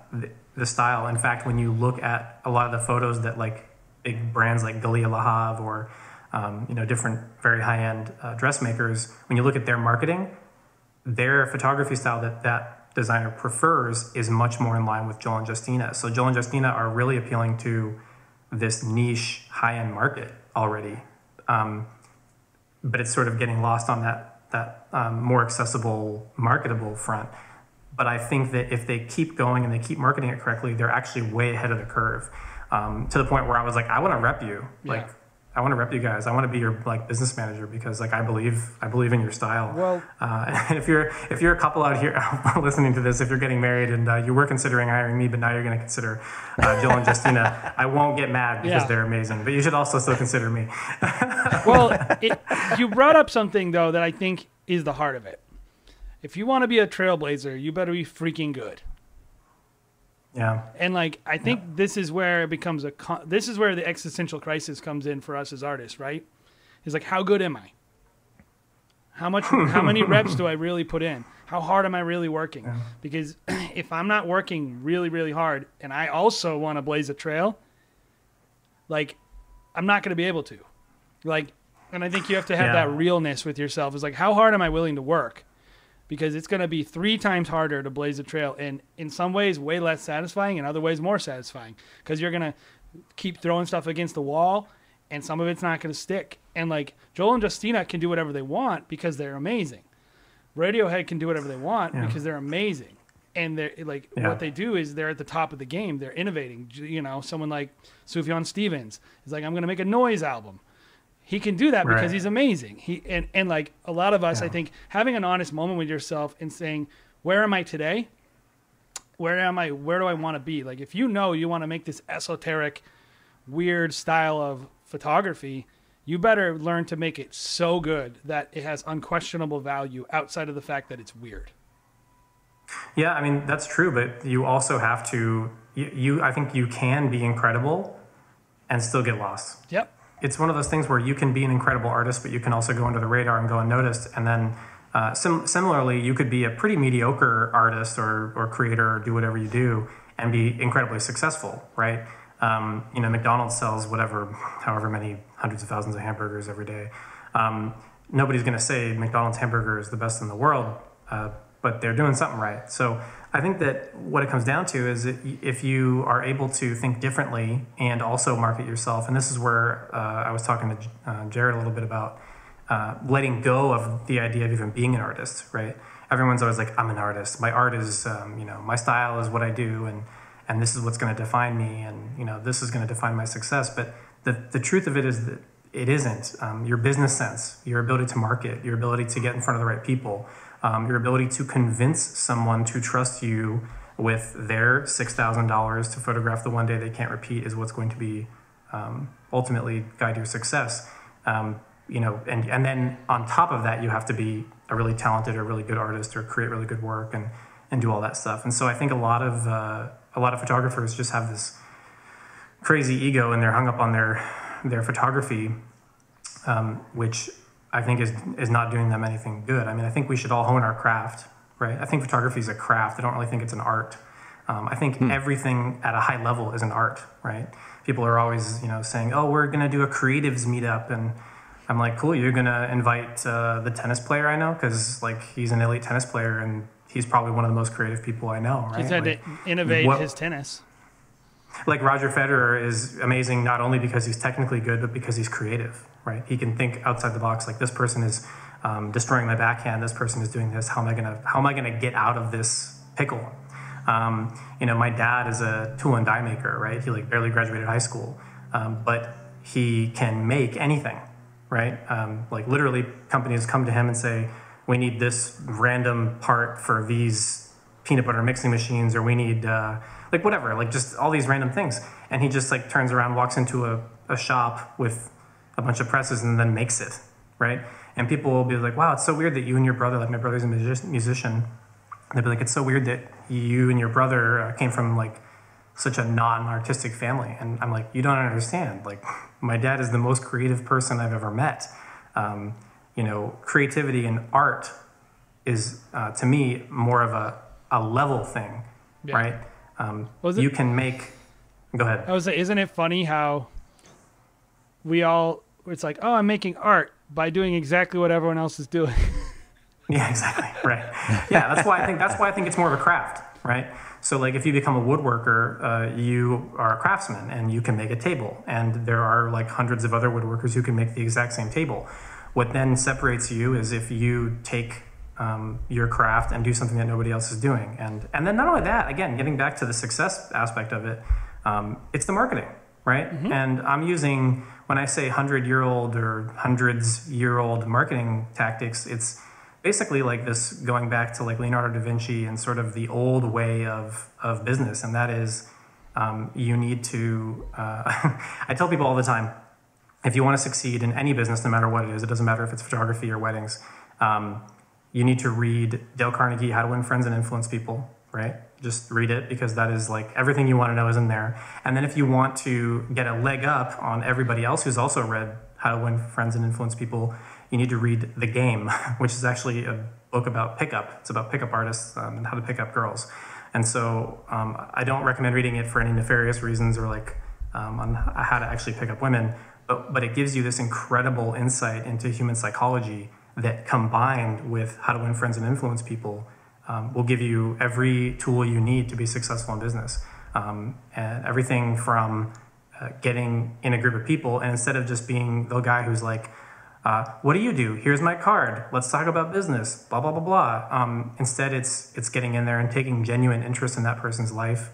style. In fact, when you look at a lot of the photos that like big brands like Gallia Lahav or different very high-end dressmakers, when you look at their marketing, their photography style that designer prefers is much more in line with Joel and Justina. So Joel and Justina are really appealing to this niche high-end market already, but it's sort of getting lost on that more accessible, marketable front. But I think that if they keep going and they keep marketing it correctly, they're actually way ahead of the curve, to the point where I was like, I want to rep you. Like, I want to rep you guys. I want to be your like business manager because like I believe in your style. Well, and if you're a couple out here listening to this, if you're getting married and you were considering hiring me, but now you're going to consider Joel and Justina, I won't get mad because they're amazing. But you should also still consider me. Well, you brought up something though that I think is the heart of it. If you want to be a trailblazer, you better be freaking good. Yeah. And like, I think this is where it becomes this is where the existential crisis comes in for us as artists, right? It's like, how good am I? How many reps do I really put in? How hard am I really working? Yeah. Because if I'm not working really, really hard and I also want to blaze a trail, like, I'm not going to be able to. Like, and I think you have to have that realness with yourself. It's like, how hard am I willing to work? Because it's going to be 3 times harder to blaze a trail, and in some ways way less satisfying, in other ways more satisfying, because you're going to keep throwing stuff against the wall, and some of it's not going to stick. And like, Joel and Justina can do whatever they want because they're amazing. Radiohead can do whatever they want because they're amazing. And they're like, what they do is they're at the top of the game. They're innovating. Someone like Sufjan Stevens is like, I'm going to make a noise album. He can do that because he's amazing. And like a lot of us, I think having an honest moment with yourself and saying, where am I today? where am I? Where do I want to be? Like, if you know you want to make this esoteric, weird style of photography, you better learn to make it so good that it has unquestionable value outside of the fact that it's weird. Yeah, I mean, that's true, but you also have to, I think you can be incredible and still get lost. Yep. It's one of those things where you can be an incredible artist, but you can also go under the radar and go unnoticed. And then similarly, you could be a pretty mediocre artist or creator or do whatever you do and be incredibly successful, right? McDonald's sells however many hundreds of thousands of hamburgers every day. Nobody's going to say McDonald's hamburger is the best in the world, but they're doing something right. So I think that what it comes down to is if you are able to think differently and also market yourself, and this is where I was talking to Jared a little bit about letting go of the idea of even being an artist, right? Everyone's always like, I'm an artist. My art is, my style is what I do, and this is what's going to define me, and this is going to define my success. But the truth of it is that it isn't. Your business sense, your ability to market, your ability to get in front of the right people, your ability to convince someone to trust you with their $6,000 to photograph the one day they can't repeat is what's going to be ultimately guide your success. And then on top of that, you have to be a really talented or really good artist or create really good work and do all that stuff. And so I think a lot of photographers just have this crazy ego and they're hung up on their photography, which I think is not doing them anything good. I mean, I think we should all hone our craft, right? I think photography is a craft. I don't really think it's an art. I think everything at a high level is an art, right? People are always, saying, oh, we're going to do a creatives meetup. And I'm like, cool, you're going to invite the tennis player I know? Because, he's an elite tennis player, and he's probably one of the most creative people I know, right? He's had to innovate his tennis. Like Roger Federer is amazing not only because he's technically good, but because he's creative, right? He can think outside the box. Like, this person is destroying my backhand. This person is doing this. How am I gonna get out of this pickle? My dad is a tool and die maker, right? He barely graduated high school, but he can make anything, right? Literally, companies come to him and say, we need this random part for these peanut butter mixing machines, or we need whatever, just all these random things. And he just turns around, walks into a shop with a bunch of presses and then makes it, right? And people will be like, wow, it's so weird that you and your brother, my brother's a musician. They'll be like, it's so weird that you and your brother came from such a non-artistic family. And I'm like, you don't understand. My dad is the most creative person I've ever met. Creativity and art is, to me, more of a level thing, right? You can make... Go ahead. I was like, isn't it funny how it's like, oh, I'm making art by doing exactly what everyone else is doing. Yeah, exactly. Right. Yeah, that's why I think it's more of a craft, right? So if you become a woodworker, you are a craftsman and you can make a table. And there are hundreds of other woodworkers who can make the exact same table. What then separates you is if you take your craft and do something that nobody else is doing. And then not only that, again, getting back to the success aspect of it, it's the marketing, right? Mm-hmm. And I'm using, when I say 100-year-old or hundreds-year-old marketing tactics, it's basically this going back to Leonardo da Vinci and sort of the old way of business. And that is you need to, I tell people all the time, if you want to succeed in any business, no matter what it is, it doesn't matter if it's photography or weddings, you need to read Dale Carnegie, How to Win Friends and Influence People, right? Just read it, because that is everything you want to know is in there. And then if you want to get a leg up on everybody else who's also read How to Win Friends and Influence People, you need to read The Game, which is actually a book about pickup. It's about pickup artists and how to pick up girls. And so I don't recommend reading it for any nefarious reasons or on how to actually pick up women, but it gives you this incredible insight into human psychology that, combined with How to Win Friends and Influence People, will give you every tool you need to be successful in business. And everything from getting in a group of people, and instead of just being the guy who's what do you do? Here's my card. Let's talk about business, blah, blah, blah, blah. Instead, it's getting in there and taking genuine interest in that person's life,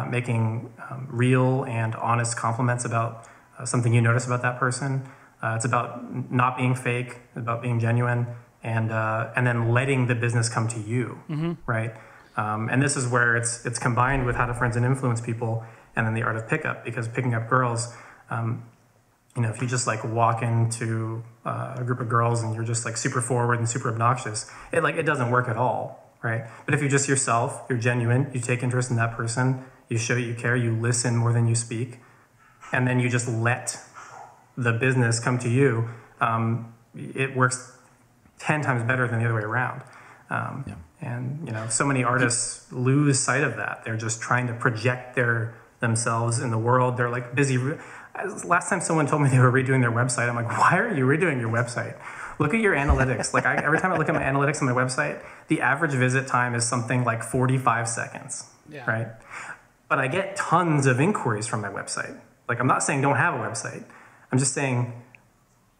making real and honest compliments about something you notice about that person. It's about not being fake, about being genuine, and then letting the business come to you, right? And this is where it's combined with how to friends and influence people, and then the art of pickup, because picking up girls, if you just like walk into a group of girls and you're just like super forward and super obnoxious, it doesn't work at all, right? But if you're just yourself, you're genuine, you take interest in that person, you show you care, you listen more than you speak, and then you just let the business come to you, it works 10 times better than the other way around. And so many artists lose sight of that. They're just trying to project themselves in the world. They're like busy. Last time someone told me they were redoing their website, I'm like, why are you redoing your website? Look at your analytics. Like every time I look at my analytics on my website, the average visit time is something like 45 seconds, right? But I get tons of inquiries from my website. Like, I'm not saying don't have a website. I'm just saying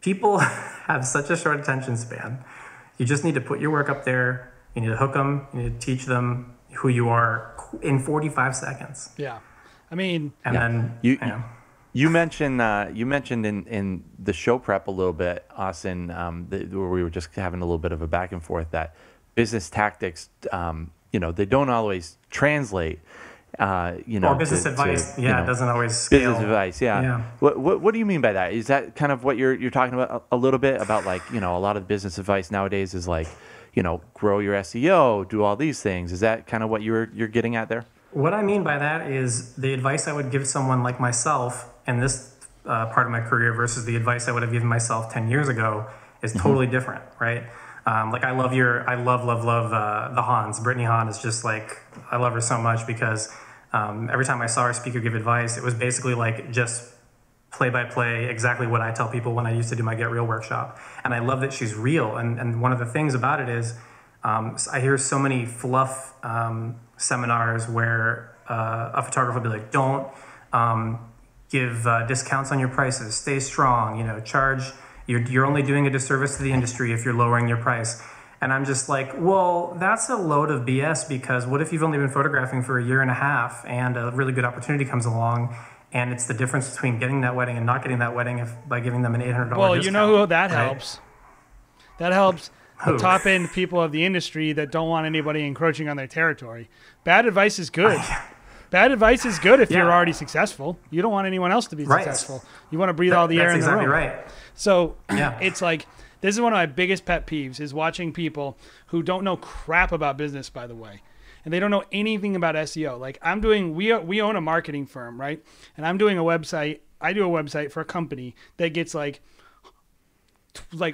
people have such a short attention span. You just need to put your work up there. You need to hook them. You need to teach them who you are in 45 seconds. Yeah. I mean, and then you mentioned in the show prep a little bit, Austin, where we were just having a little bit of a back and forth, that business tactics, they don't always translate. Or business advice, it doesn't always scale. Business advice, yeah. What do you mean by that? Is that kind of what you're talking about a little bit about, like, a lot of the business advice nowadays is like, grow your SEO, do all these things. Is that kind of what you're getting at there? What I mean by that is the advice I would give someone like myself in this part of my career versus the advice I would have given myself 10 years ago is totally different, right? Like I love the Hans. Brittany Hahn is just like, I love her so much because every time I saw her speak or give advice, it was basically like just play by play, exactly what I tell people when I used to do my Get Real workshop. And I love that she's real. And one of the things about it is I hear so many fluff seminars where a photographer will be like, don't give discounts on your prices, stay strong, charge. You're only doing a disservice to the industry if you're lowering your price. And I'm just like, well, that's a load of BS, because what if you've only been photographing for a year and a half and a really good opportunity comes along, and it's the difference between getting that wedding and not getting that wedding by giving them an $800 discount. Well, you know who that helps? That helps the top end people of the industry that don't want anybody encroaching on their territory. Bad advice is good. Bad advice is good if you're already successful. You don't want anyone else to be successful. You want to breathe all the air in the room. That's exactly right. So it's like, this is one of my biggest pet peeves, is watching people who don't know crap about business, by the way. And they don't know anything about SEO. Like we own a marketing firm, right? And I'm doing a website. I do a website for a company that gets like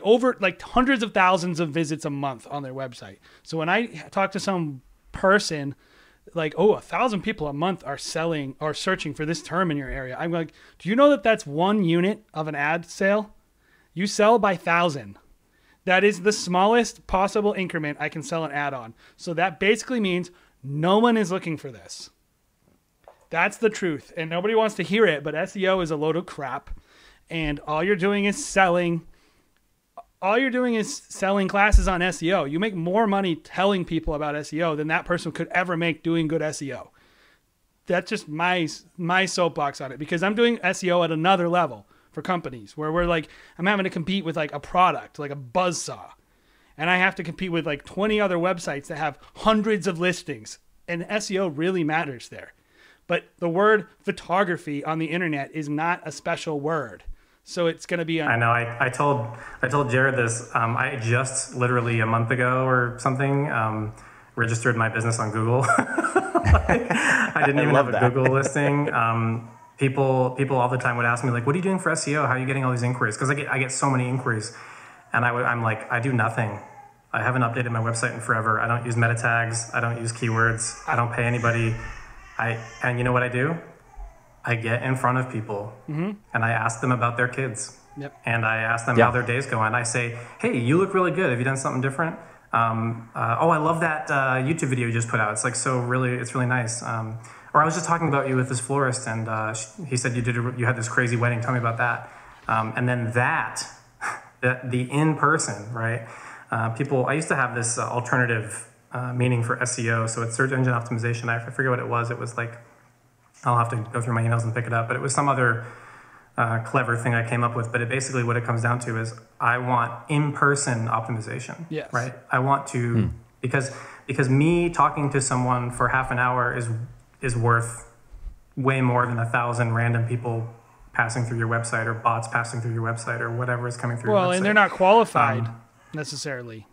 over hundreds of thousands of visits a month on their website. So when I talk to some person like, 1,000 people a month are selling or searching for this term in your area, I'm like, do you know that that's 1 unit of an ad sale? You sell by 1,000. That is the smallest possible increment I can sell an ad on. So that basically means no one is looking for this. That's the truth. And nobody wants to hear it, but SEO is a load of crap. And all you're doing is selling classes on SEO. You make more money telling people about SEO than that person could ever make doing good SEO. That's just my soapbox on it, because I'm doing SEO at another level for companies where I'm having to compete with like a product, like a buzzsaw. And I have to compete with like 20 other websites that have hundreds of listings. And SEO really matters there. But the word photography on the internet is not a special word. So it's going to be... I know. I told Jared this. I just literally a month ago or something registered my business on Google. I didn't even have a Google listing. People all the time would ask me, like, what are you doing for SEO? How are you getting all these inquiries? Because I get so many inquiries. And I'm like, I do nothing. I haven't updated my website in forever. I don't use meta tags. I don't use keywords. I don't pay anybody. And you know what I do? I get in front of people and I ask them about their kids. Yep. And I ask them how their days go. And I say, hey, you look really good. Have you done something different? I love that YouTube video you just put out. It's like, it's really nice. Or I was just talking about you with this florist, and he said you had this crazy wedding. Tell me about that. And then the in person, right? I used to have this alternative meaning for SEO. So it's search engine optimization. I forget what it was. It was like, I'll have to go through my emails and pick it up, but it was some other clever thing I came up with. But basically what it comes down to is I want in-person optimization, right? I want to, because because me talking to someone for half an hour is worth way more than 1,000 random people passing through your website, or bots passing through your website, or whatever is coming through your website. Well, and they're not qualified necessarily.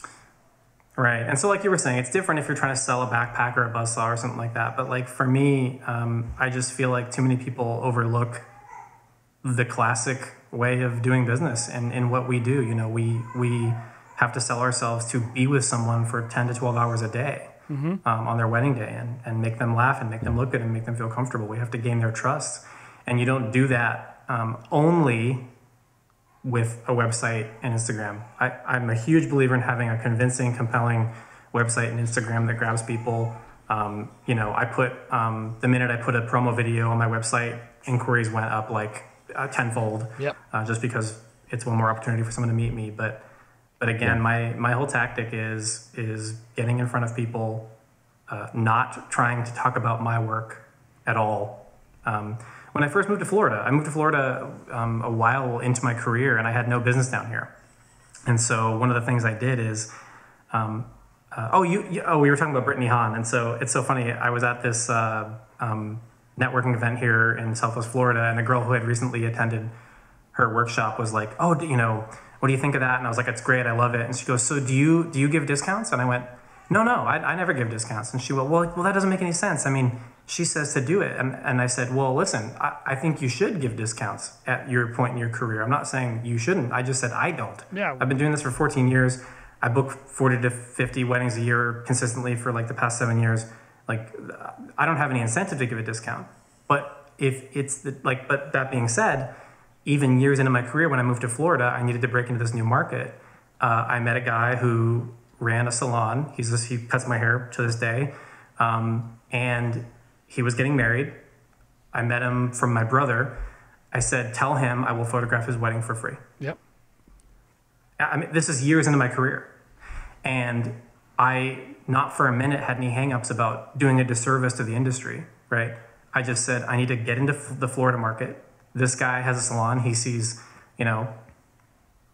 Right. And so like you were saying, it's different if you're trying to sell a backpack or a buzzsaw or something like that. But like for me, I just feel like too many people overlook the classic way of doing business and what we do. You know, we have to sell ourselves to be with someone for 10 to 12 hours a day on their wedding day, and make them laugh and make them look good and make them feel comfortable. We have to gain their trust. And you don't do that only with a website and Instagram. I'm a huge believer in having a convincing, compelling website and Instagram that grabs people. You know, I put, the minute I put a promo video on my website, inquiries went up like tenfold. Yep. Just because it's one more opportunity for someone to meet me. But again, my whole tactic is getting in front of people, not trying to talk about my work at all. When I first moved to Florida, a while into my career, and I had no business down here. And so one of the things I did is, we were talking about Brittany Hahn, and so it's so funny. I was at this networking event here in Southwest Florida, and a girl who had recently attended her workshop was like, "Oh, you know, what do you think of that?" And I was like, "It's great, I love it." And she goes, "So do you give discounts?" And I went, No, I never give discounts. And she went, well, that doesn't make any sense. I mean, she says to do it. And I said, well, listen, I think you should give discounts at your point in your career. I'm not saying you shouldn't. I just said I don't. Yeah. I've been doing this for 14 years. I book 40 to 50 weddings a year consistently for like the past 7 years. Like, I don't have any incentive to give a discount. But but that being said, even years into my career, when I moved to Florida, I needed to break into this new market. I met a guy who ran a salon. He cuts my hair to this day. And he was getting married. I met him from my brother. I said, tell him I will photograph his wedding for free. Yep. I mean, this is years into my career. And I, not for a minute, had any hangups about doing a disservice to the industry, right? I just said, I need to get into the Florida market. This guy has a salon. He sees,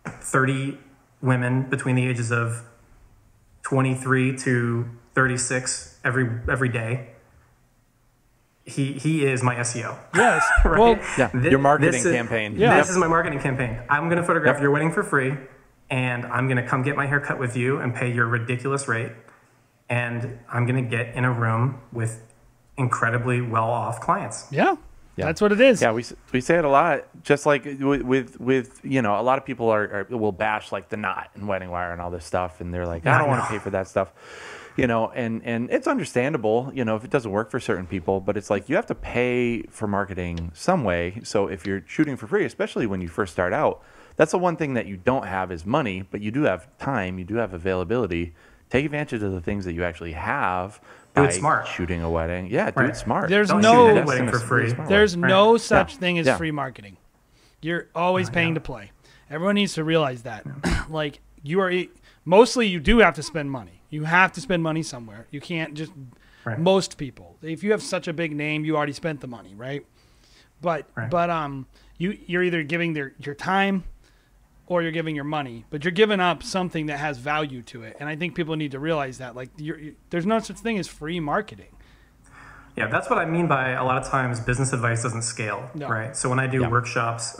30 women between the ages of 23 to 36 every day. He is my SEO. Yes. Right? Well, yeah. Your marketing campaign. This is my marketing campaign. I'm going to photograph your wedding for free, and I'm going to come get my hair cut with you and pay your ridiculous rate. And I'm going to get in a room with incredibly well-off clients. Yeah. That's what it is. Yeah, we say it a lot. Just like with a lot of people will bash like the knot and Wedding Wire and all this stuff, and they're like, I don't want to pay for that stuff, and it's understandable, if it doesn't work for certain people, but it's like you have to pay for marketing some way. So if you're shooting for free, especially when you first start out, that's the one thing that you don't have is money, but you do have time, you do have availability. Take advantage of the things that you actually have. Do it smart. Shooting a wedding. Yeah, do it smart. There's Don't no shoot a wedding for free. There's no such thing as free marketing. You're always paying to play. Everyone needs to realize that. Like mostly you do have to spend money. You have to spend money somewhere. You can't just most people. If you have such a big name, you already spent the money, right? But you're either giving your time or you're giving your money, but you're giving up something that has value to it. And I think people need to realize that. Like, there's no such thing as free marketing. Yeah, that's what I mean by a lot of times business advice doesn't scale, right? So when I do workshops,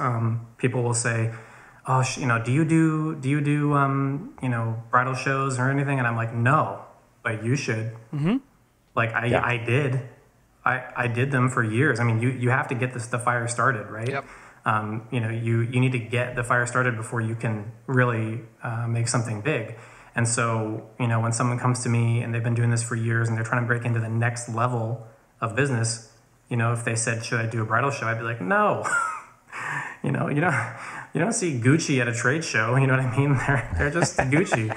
people will say, "Oh, do you do bridal shows or anything?" And I'm like, "No, but you should." Mm-hmm. Like I did them for years. I mean, you have to get the fire started, right? Yep. You need to get the fire started before you can really make something big. And so, when someone comes to me and they've been doing this for years and they're trying to break into the next level of business, if they said, should I do a bridal show? I'd be like, no. You don't see Gucci at a trade show. You know what I mean? They're just Gucci.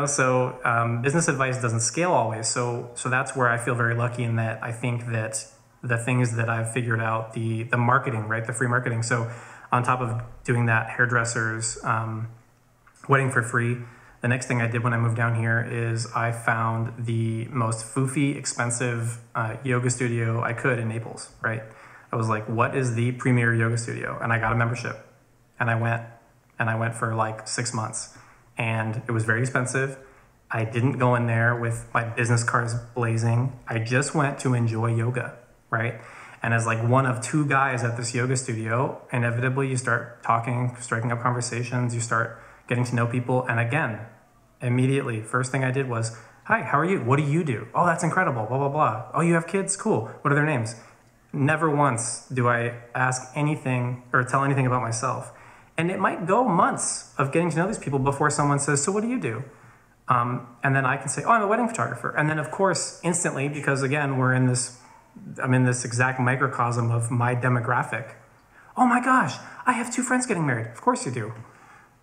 So business advice doesn't scale always. So that's where I feel very lucky in that I think that the things that I've figured out, the marketing, right? The free marketing. So on top of doing that hairdresser's wedding for free, the next thing I did when I moved down here is I found the most foofy, expensive yoga studio I could in Naples, right? I was like, what is the premier yoga studio? And I got a membership. And I went for like 6 months. And it was very expensive. I didn't go in there with my business cards blazing. I just went to enjoy yoga, right? And as like one of two guys at this yoga studio, inevitably you start talking, striking up conversations, you start getting to know people. And again, immediately, first thing I did was, hi, how are you? What do you do? Oh, that's incredible, blah, blah, blah. Oh, you have kids? Cool. What are their names? Never once do I ask anything or tell anything about myself. And it might go months of getting to know these people before someone says, so what do you do? And then I can say, oh, I'm a wedding photographer. And then of course, instantly, because again, I'm in this exact microcosm of my demographic. Oh my gosh, I have 2 friends getting married. Of course you do.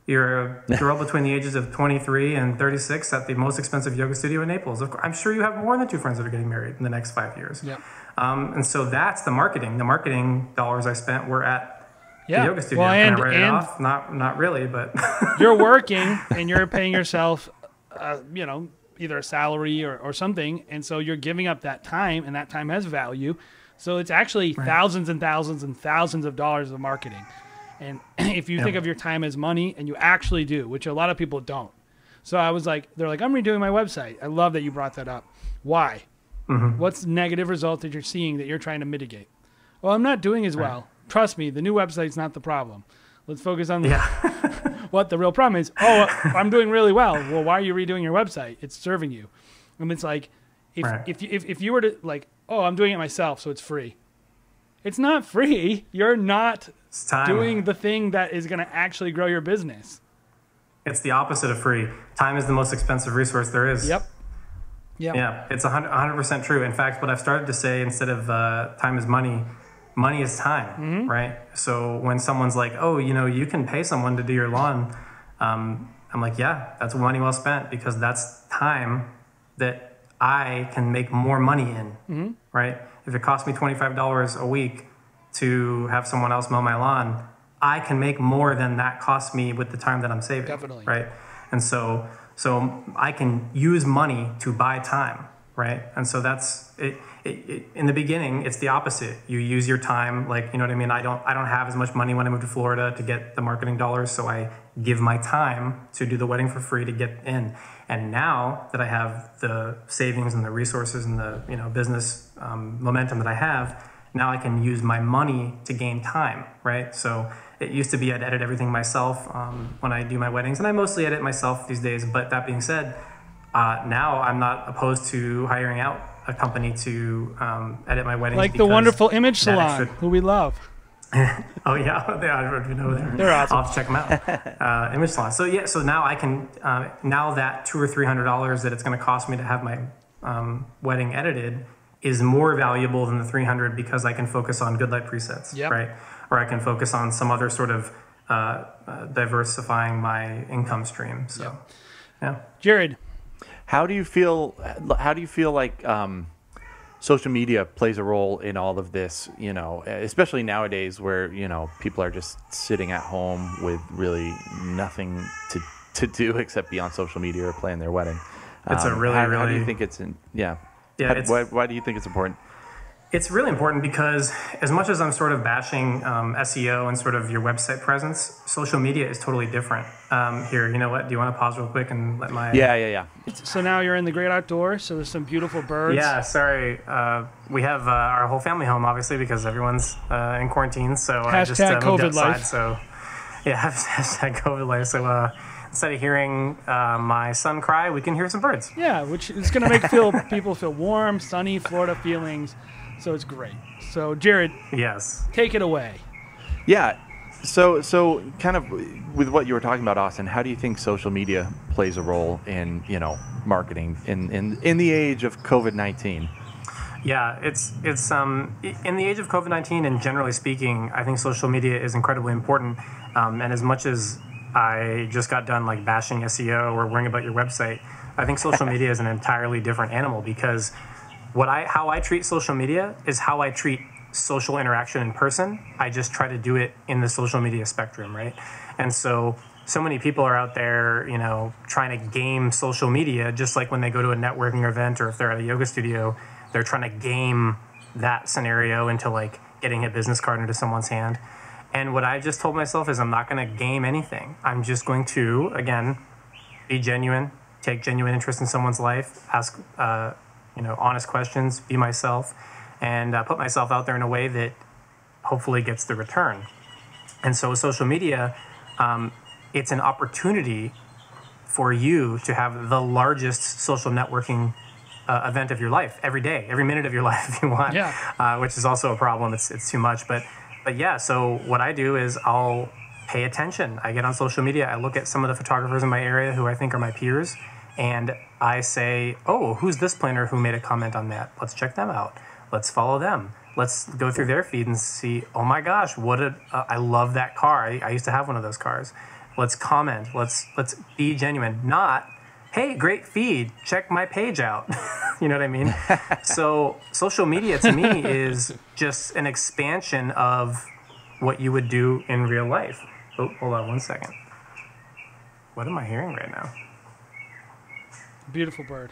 You're a girl between the ages of 23 and 36 at the most expensive yoga studio in Naples. I'm sure you have more than 2 friends that are getting married in the next 5 years. Yep. And so that's the marketing. The marketing dollars I spent were at the yoga studio. Well, Can I write it off? Not really, but you're working and you're paying yourself, either a salary or something. And so you're giving up that time, and that time has value. So it's actually thousands and thousands and thousands of dollars of marketing. And if you think of your time as money, and you actually do, which a lot of people don't. So I was like, they're like, I'm redoing my website. I love that you brought that up. Why? Mm-hmm. What's the negative result that you're seeing that you're trying to mitigate? Well, I'm not doing as well. Trust me, the new website's not the problem. Let's focus on what the real problem is. Oh, I'm doing really well. Well, why are you redoing your website? It's serving you. And it's like, if you were to like, oh, I'm doing it myself, so it's free. It's not free. You're not doing the thing that is going to actually grow your business. It's the opposite of free. Time is the most expensive resource there is. Yep. Yeah, it's 100% true. In fact, what I've started to say, instead of time is money, money is time, right? So when someone's like, oh, you can pay someone to do your lawn, I'm like, yeah, that's money well spent, because that's time that I can make more money in, right? If it costs me $25 a week to have someone else mow my lawn, I can make more than that costs me with the time that I'm saving. Definitely. Right? And so I can use money to buy time, right? And so that's it. In the beginning, it's the opposite. You use your time, like, you know what I mean? I don't have as much money when I moved to Florida to get the marketing dollars, so I give my time to do the wedding for free to get in. And now that I have the savings and the resources and the business momentum that I have, now I can use my money to gain time, right? So it used to be I'd edit everything myself when I do my weddings, and I mostly edit myself these days. But that being said, now I'm not opposed to hiring out a company to edit my weddings. Like the wonderful Image Salon, who we love. Oh yeah, they are over there. They're awesome. I'll have to check them out. Image Salon. So now I can now that $200 or $300 that it's going to cost me to have my wedding edited is more valuable than the $300, because I can focus on good light presets, right? Or I can focus on some other sort of diversifying my income stream. So, yeah. Jared, how do you feel like social media plays a role in all of this, especially nowadays where, people are just sitting at home with really nothing to do except be on social media or plan their wedding? It's a really, how do you think it's why do you think it's important? It's really important because as much as I'm sort of bashing SEO and sort of your website presence, social media is totally different. Here, you know what? Do you want to pause real quick and let my... Yeah. So now you're in the great outdoors, so there's some beautiful birds. Yeah, sorry. We have our whole family home, obviously, because everyone's in quarantine. So I just moved COVID outside. life. So, yeah, hashtag COVID life. So instead of hearing my son cry, we can hear some birds. Yeah, which is going to make people feel warm, sunny Florida feelings. So it's great. So Jared, yes, take it away. Yeah. So kind of with what you were talking about, Austin, how do you think social media plays a role in, marketing in the age of COVID-19? Yeah, it's in the age of COVID-19, and generally speaking, I think social media is incredibly important. And as much as I just got done like bashing SEO or worrying about your website, I think social media is an entirely different animal, because how I treat social media is how I treat social interaction in person. I just try to do it in the social media spectrum, right? And so many people are out there, trying to game social media, just like when they go to a networking event or if they're at a yoga studio, they're trying to game that scenario into like getting a business card into someone's hand. And what I just told myself is I'm not going to game anything. I'm just going to, again, be genuine, take genuine interest in someone's life, ask honest questions, be myself, and put myself out there in a way that hopefully gets the return. And so social media, it's an opportunity for you to have the largest social networking event of your life every day, every minute of your life if you want, which is also a problem. It's too much. But yeah, so what I do is I'll pay attention. I get on social media. I look at some of the photographers in my area who I think are my peers, and I say, oh, who's this planner who made a comment on that? Let's check them out. Let's follow them. Let's go through their feed and see, oh my gosh, I love that car. I used to have one of those cars. Let's comment. Let's be genuine. Not, hey, great feed. Check my page out. You know what I mean? So social media to me is just an expansion of what you would do in real life. Oh, hold on one second. What am I hearing right now? Beautiful bird.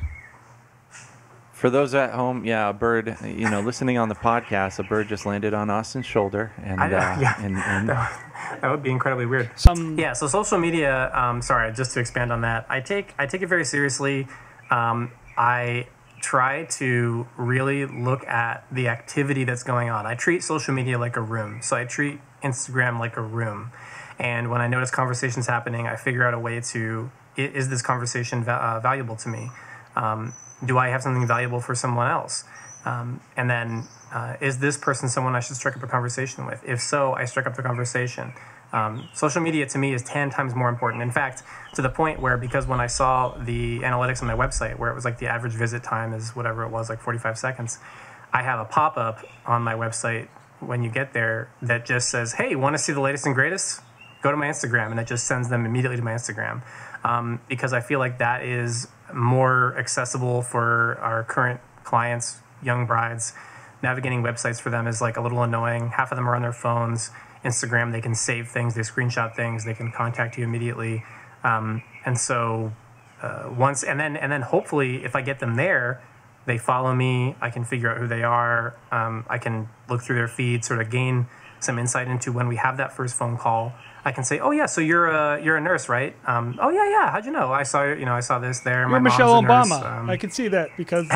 For those at home, a bird, listening on the podcast, a bird just landed on Austin's shoulder. And, and that would be incredibly weird. So social media, just to expand on that, I take it very seriously. I try to really look at the activity that's going on. I treat social media like a room. So I treat Instagram like a room. And when I notice conversations happening, I figure out a way to, is this conversation valuable to me? Do I have something valuable for someone else? And then, is this person someone I should strike up a conversation with? If so, I strike up the conversation. Social media to me is 10 times more important. In fact, to the point where, because when I saw the analytics on my website, where it was like the average visit time is whatever it was, like 45 seconds, I have a pop-up on my website when you get there that just says, hey, want to see the latest and greatest? Go to my Instagram, and it just sends them immediately to my Instagram. Because I feel like that is more accessible for our current clients, young brides. Navigating websites for them is like a little annoying. Half of them are on their phones. Instagram, they can save things, they screenshot things, they can contact you immediately. And so then hopefully if I get them there, they follow me, I can figure out who they are, I can look through their feed, sort of gain some insight into when we have that first phone call. I can say, oh yeah, so you're a nurse, right? Oh yeah. How'd you know? I saw this there. You're my Michelle mom's a Obama. nurse. I can see that because.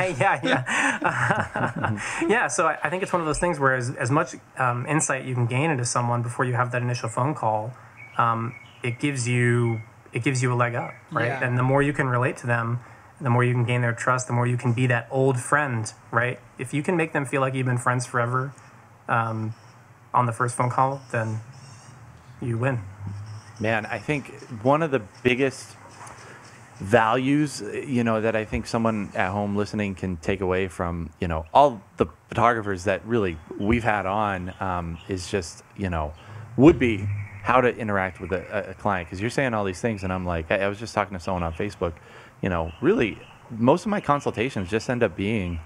Yeah. So I think it's one of those things where as much insight you can gain into someone before you have that initial phone call, it gives you a leg up, right? Yeah. And the more you can relate to them, the more you can gain their trust, the more you can be that old friend, right? If you can make them feel like you've been friends forever, on the first phone call, then you win. Man, I think one of the biggest values, that I think someone at home listening can take away from, all the photographers that really we've had on, is just, would be how to interact with a client. Because you're saying all these things, and I'm like, I was just talking to someone on Facebook, really most of my consultations just end up being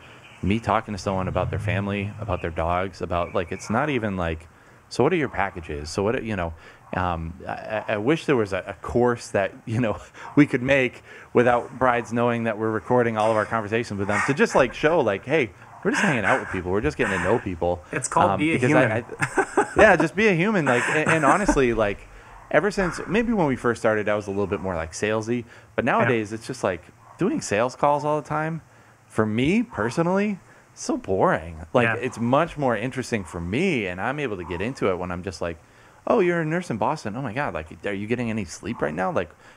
me talking to someone about their family, about their dogs, about it's not even like, so what are your packages? So what, I wish there was a course that, we could make without brides knowing that we're recording all of our conversations with them to just show hey, we're just hanging out with people. We're just getting to know people. It's called be a human. Just be a human. And honestly, ever since maybe when we first started, I was a little bit more salesy, but nowadays it's just doing sales calls all the time. For me personally, it's so boring. It's much more interesting for me, and I'm able to get into it when I'm just oh, you're a nurse in Boston. Oh my God, are you getting any sleep right now?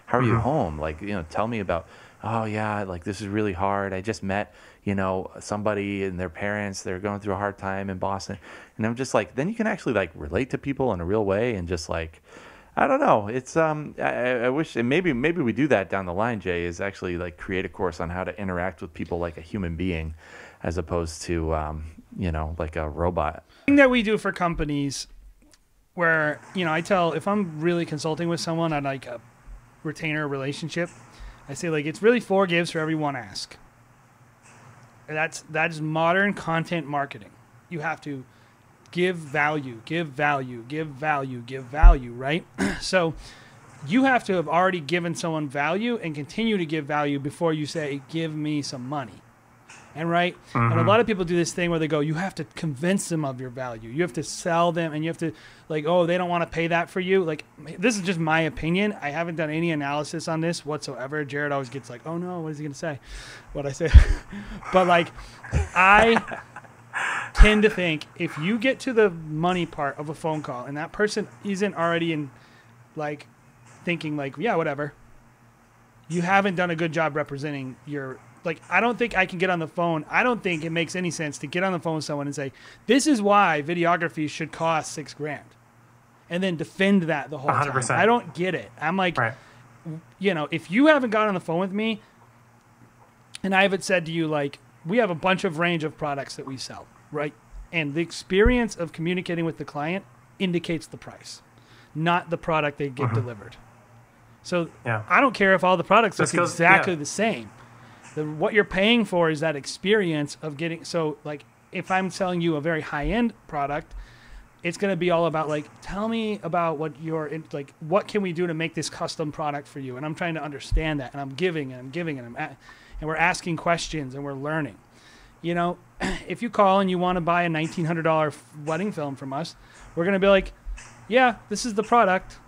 How are you home? Tell me about, oh yeah, this is really hard. I just met, somebody and their parents, they're going through a hard time in Boston. And I'm just then you can actually relate to people in a real way, and just I don't know. It's I wish, and maybe we do that down the line, Jay, is actually create a course on how to interact with people like a human being, as opposed to like a robot. The thing that we do for companies, where I tell, if I'm really consulting with someone on a retainer relationship, I say it's really 4 gives for every 1 ask. And that is modern content marketing. You have to give value, right? So you have to have already given someone value and continue to give value before you say, give me some money. And right. And a lot of people do this thing where they go, you have to convince them of your value. You have to sell them, and you have to like, oh, they don't want to pay that for you. Like, this is just my opinion. I haven't done any analysis on this whatsoever. Jared always gets like, oh no, what is he going to say? What I say. But like, I tend to think if you get to the money part of a phone call and that person isn't already in like thinking like, yeah, whatever, you haven't done a good job representing your, like, I don't think I can get on the phone. I don't think it makes any sense to get on the phone with someone and say, this is why videography should cost $6,000 and then defend that the whole 100%. Time. I don't get it. I'm like, right. You know, if you haven't got on the phone with me and I haven't said to you, like, we have a bunch of range of products that we sell, right? And the experience of communicating with the client indicates the price, not the product they get delivered. So I don't care if all the products look exactly the same. What you're paying for is that experience of getting. So like if I'm selling you a very high-end product, it's going to be all about like, tell me about what like, what can we do to make this custom product for you? And I'm trying to understand that, and I'm giving and and we're asking questions and we're learning. You know, if you call and you want to buy a $1,900 wedding film from us, we're going to be like, yeah, this is the product.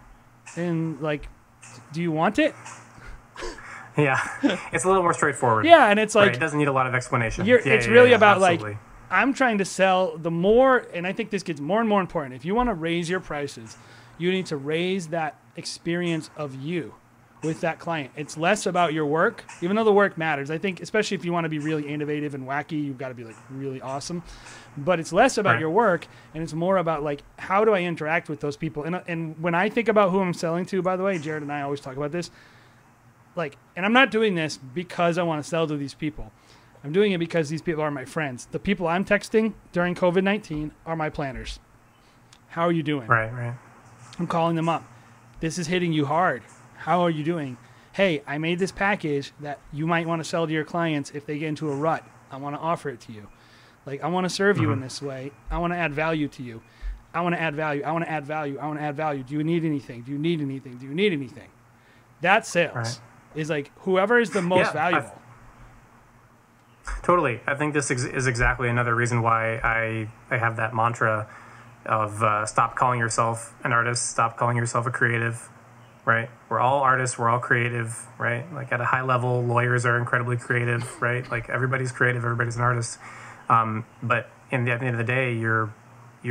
And like, do you want it? Yeah, it's a little more straightforward. Yeah, and it's like... Right, it doesn't need a lot of explanation. It's really about absolutely. Like, I'm trying to sell the more, and I think this gets more and more important. If you want to raise your prices, you need to raise that experience of you with that client. It's less about your work, even though the work matters. I think, especially if you want to be really innovative and wacky, you've got to be like really awesome. But it's less about your work, and it's more about like, how do I interact with those people? And when I think about who I'm selling to, by the way, Jared and I always talk about this, like, and I'm not doing this because I want to sell to these people. I'm doing it because these people are my friends. The people I'm texting during COVID-19 are my planners. How are you doing? Right. I'm calling them up. This is hitting you hard. How are you doing? Hey, I made this package that you might want to sell to your clients if they get into a rut. I want to offer it to you. Like, I want to serve you in this way. I want to add value to you. I want to add value. I want to add value. I want to add value. Do you need anything? Do you need anything? Do you need anything? That sales. Right. Is like whoever is the most valuable. Totally. I think this is exactly another reason why I have that mantra of stop calling yourself an artist, stop calling yourself a creative, right? We're all artists, we're all creative, right? Like at a high level, lawyers are incredibly creative, right? Like everybody's creative, everybody's an artist. But at the end of the day, you're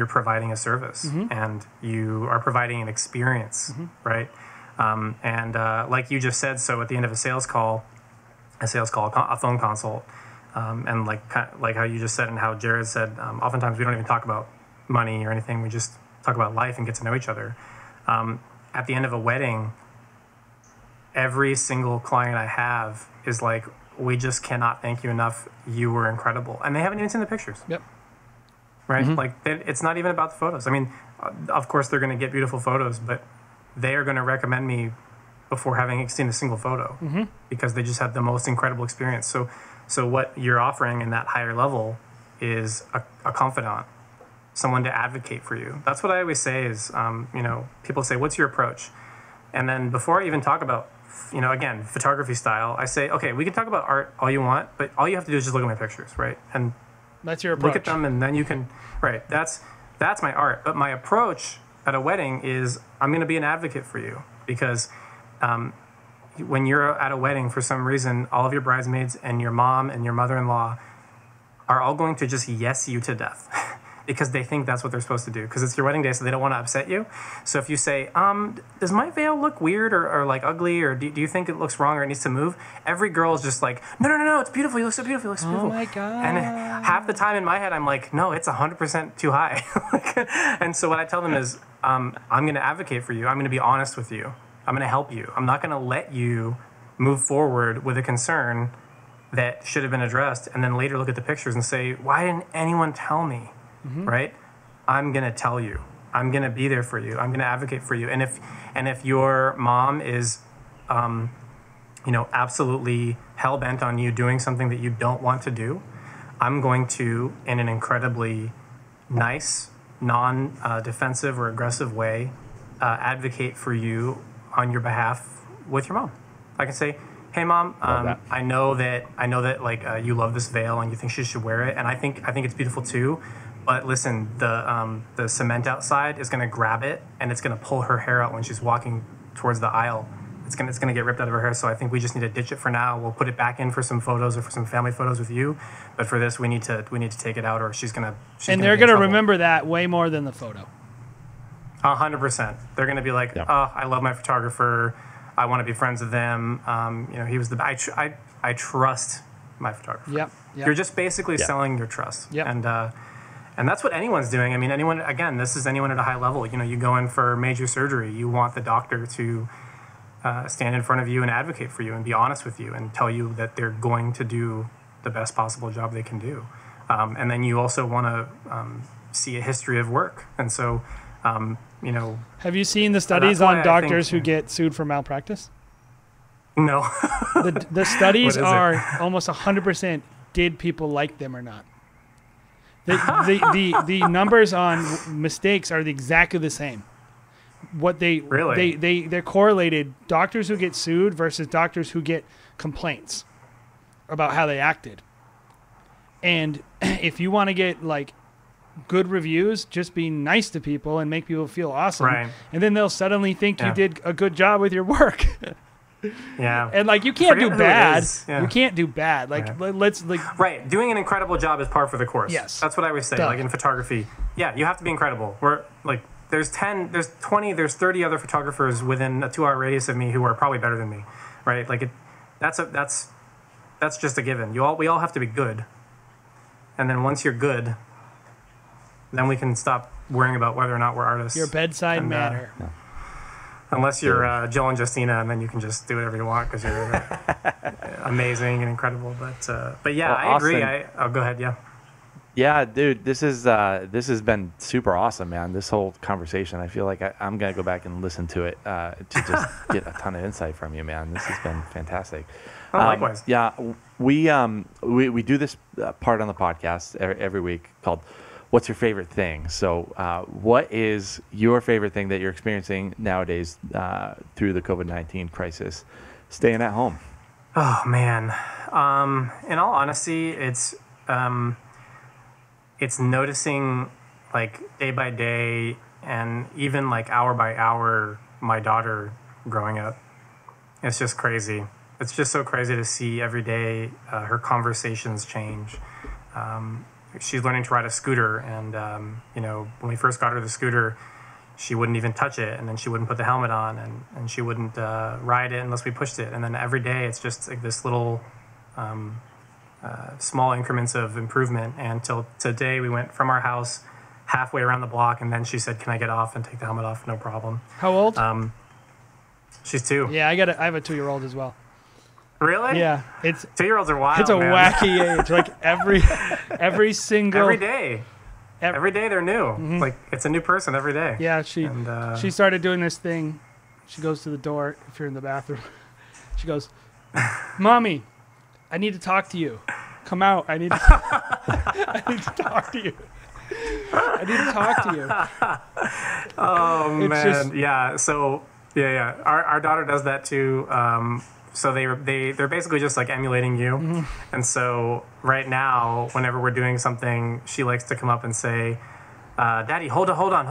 providing a service and you are providing an experience, right? Like you just said, so at the end of a sales call, a phone consult, and like how you just said and how Jared said, oftentimes we don't even talk about money or anything. We just talk about life and get to know each other. At the end of a wedding, every single client I have is like, we just cannot thank you enough. You were incredible. And they haven't even seen the pictures. Yep. Right? Like it's not even about the photos. I mean, of course they're going to get beautiful photos, but they are going to recommend me before having seen a single photo because they just had the most incredible experience. So what you're offering in that higher level is a confidant, someone to advocate for you. That's what I always say is, people say, what's your approach? And then before I even talk about, again, photography style, I say, okay, we can talk about art all you want, but all you have to do is just look at my pictures, right? And that's your approach. Look at them and then you can, right, that's my art. But my approach at a wedding is I'm going to be an advocate for you because when you're at a wedding, for some reason, all of your bridesmaids and your mom and your mother-in-law are all going to just yes you to death because they think that's what they're supposed to do because it's your wedding day, so they don't want to upset you. So if you say, does my veil look weird or like ugly, or do you think it looks wrong or it needs to move? Every girl is just like, no, it's beautiful. You look so beautiful. You look so beautiful. Oh my God. And half the time in my head, I'm like, no, it's 100% too high. And so what I tell them is, I'm going to advocate for you. I'm going to be honest with you. I'm going to help you. I'm not going to let you move forward with a concern that should have been addressed and then later look at the pictures and say, why didn't anyone tell me? Right? I'm going to tell you. I'm going to be there for you. I'm going to advocate for you. And if your mom is, absolutely hell-bent on you doing something that you don't want to do, I'm going to, in an incredibly nice, non-defensive or aggressive way, advocate for you on your behalf with your mom. I can say, hey mom, that. I know that like you love this veil and you think she should wear it, and I think it's beautiful too. But listen, the cement outside is gonna grab it and it's gonna pull her hair out when she's walking towards the aisle. It's gonna get ripped out of her hair. So I think we just need to ditch it for now. We'll put it back in for some photos or for some family photos with you. But for this, we need to take it out, or she's gonna. And they're gonna remember that way more than the photo. 100%. They're gonna be like, Yep. oh, I love my photographer. I want to be friends with them. He was I trust my photographer. Yep. You're just basically selling your trust. Yep. And that's what anyone's doing. I mean, this is anyone at a high level. You go in for major surgery. You want the doctor to stand in front of you and advocate for you and be honest with you and tell you that they're going to do the best possible job they can do. And then you also want to see a history of work. And so, Have you seen the studies on doctors who get sued for malpractice? No. The studies are it? almost 100% did people like them or not. The numbers on mistakes are exactly the same. What they're correlated doctors who get sued versus doctors who get complaints about how they acted. And if you want to get like good reviews, just be nice to people and make people feel awesome. Right. And then they'll suddenly think you did a good job with your work. Yeah. And like you can't do bad. Yeah. You can't do bad. Like let's like right. Doing an incredible job is par for the course. Yes. That's what I always say. Duh. Like in photography, you have to be incredible. We're like there's 10, there's 20, there's 30 other photographers within a 2-hour radius of me who are probably better than me. Right? Like that's just a given. We all have to be good. And then once you're good, then we can stop worrying about whether or not we're artists. your bedside manner. Unless you're Jill and Justina, and then you can just do whatever you want because you're amazing and incredible. But yeah, Well, I agree. Austin, Go ahead. Yeah. Yeah, dude, this has been super awesome, man. This whole conversation, I feel like I'm gonna go back and listen to it to just get a ton of insight from you, man. This has been fantastic. Oh, likewise. Yeah, we do this part on the podcast every week called "What's Your Favorite Thing?" So, what is your favorite thing that you're experiencing nowadays through the COVID-19 crisis, staying at home? Oh man. In all honesty, it's noticing like day by day and even like hour by hour my daughter growing up. It's just crazy. It's just so crazy to see every day her conversations change. She's learning to ride a scooter, and when we first got her the scooter, she wouldn't even touch it, and then she wouldn't put the helmet on, and she wouldn't ride it unless we pushed it. And then every day it's just like this little small increments of improvement. And till today, we went from our house halfway around the block, and then she said, "Can I get off and take the helmet off? No problem." How old? She's 2. Yeah, I have a 2-year-old as well. Really? Yeah, it's 2-year-olds are wild. it's a man. wacky age. Like every single Every day. Every day they're new. Mm-hmm. Like it's a new person every day. Yeah, And, she started doing this thing. She goes to the door if you're in the bathroom. She goes, "Mommy, I need to talk to you. Come out. I need to talk to you. I need to talk to you." Oh It's man, just- yeah. So yeah. Our daughter does that too. So they're basically just like emulating you. Mm-hmm. And so right now, whenever we're doing something, she likes to come up and say, "Daddy, hold on,"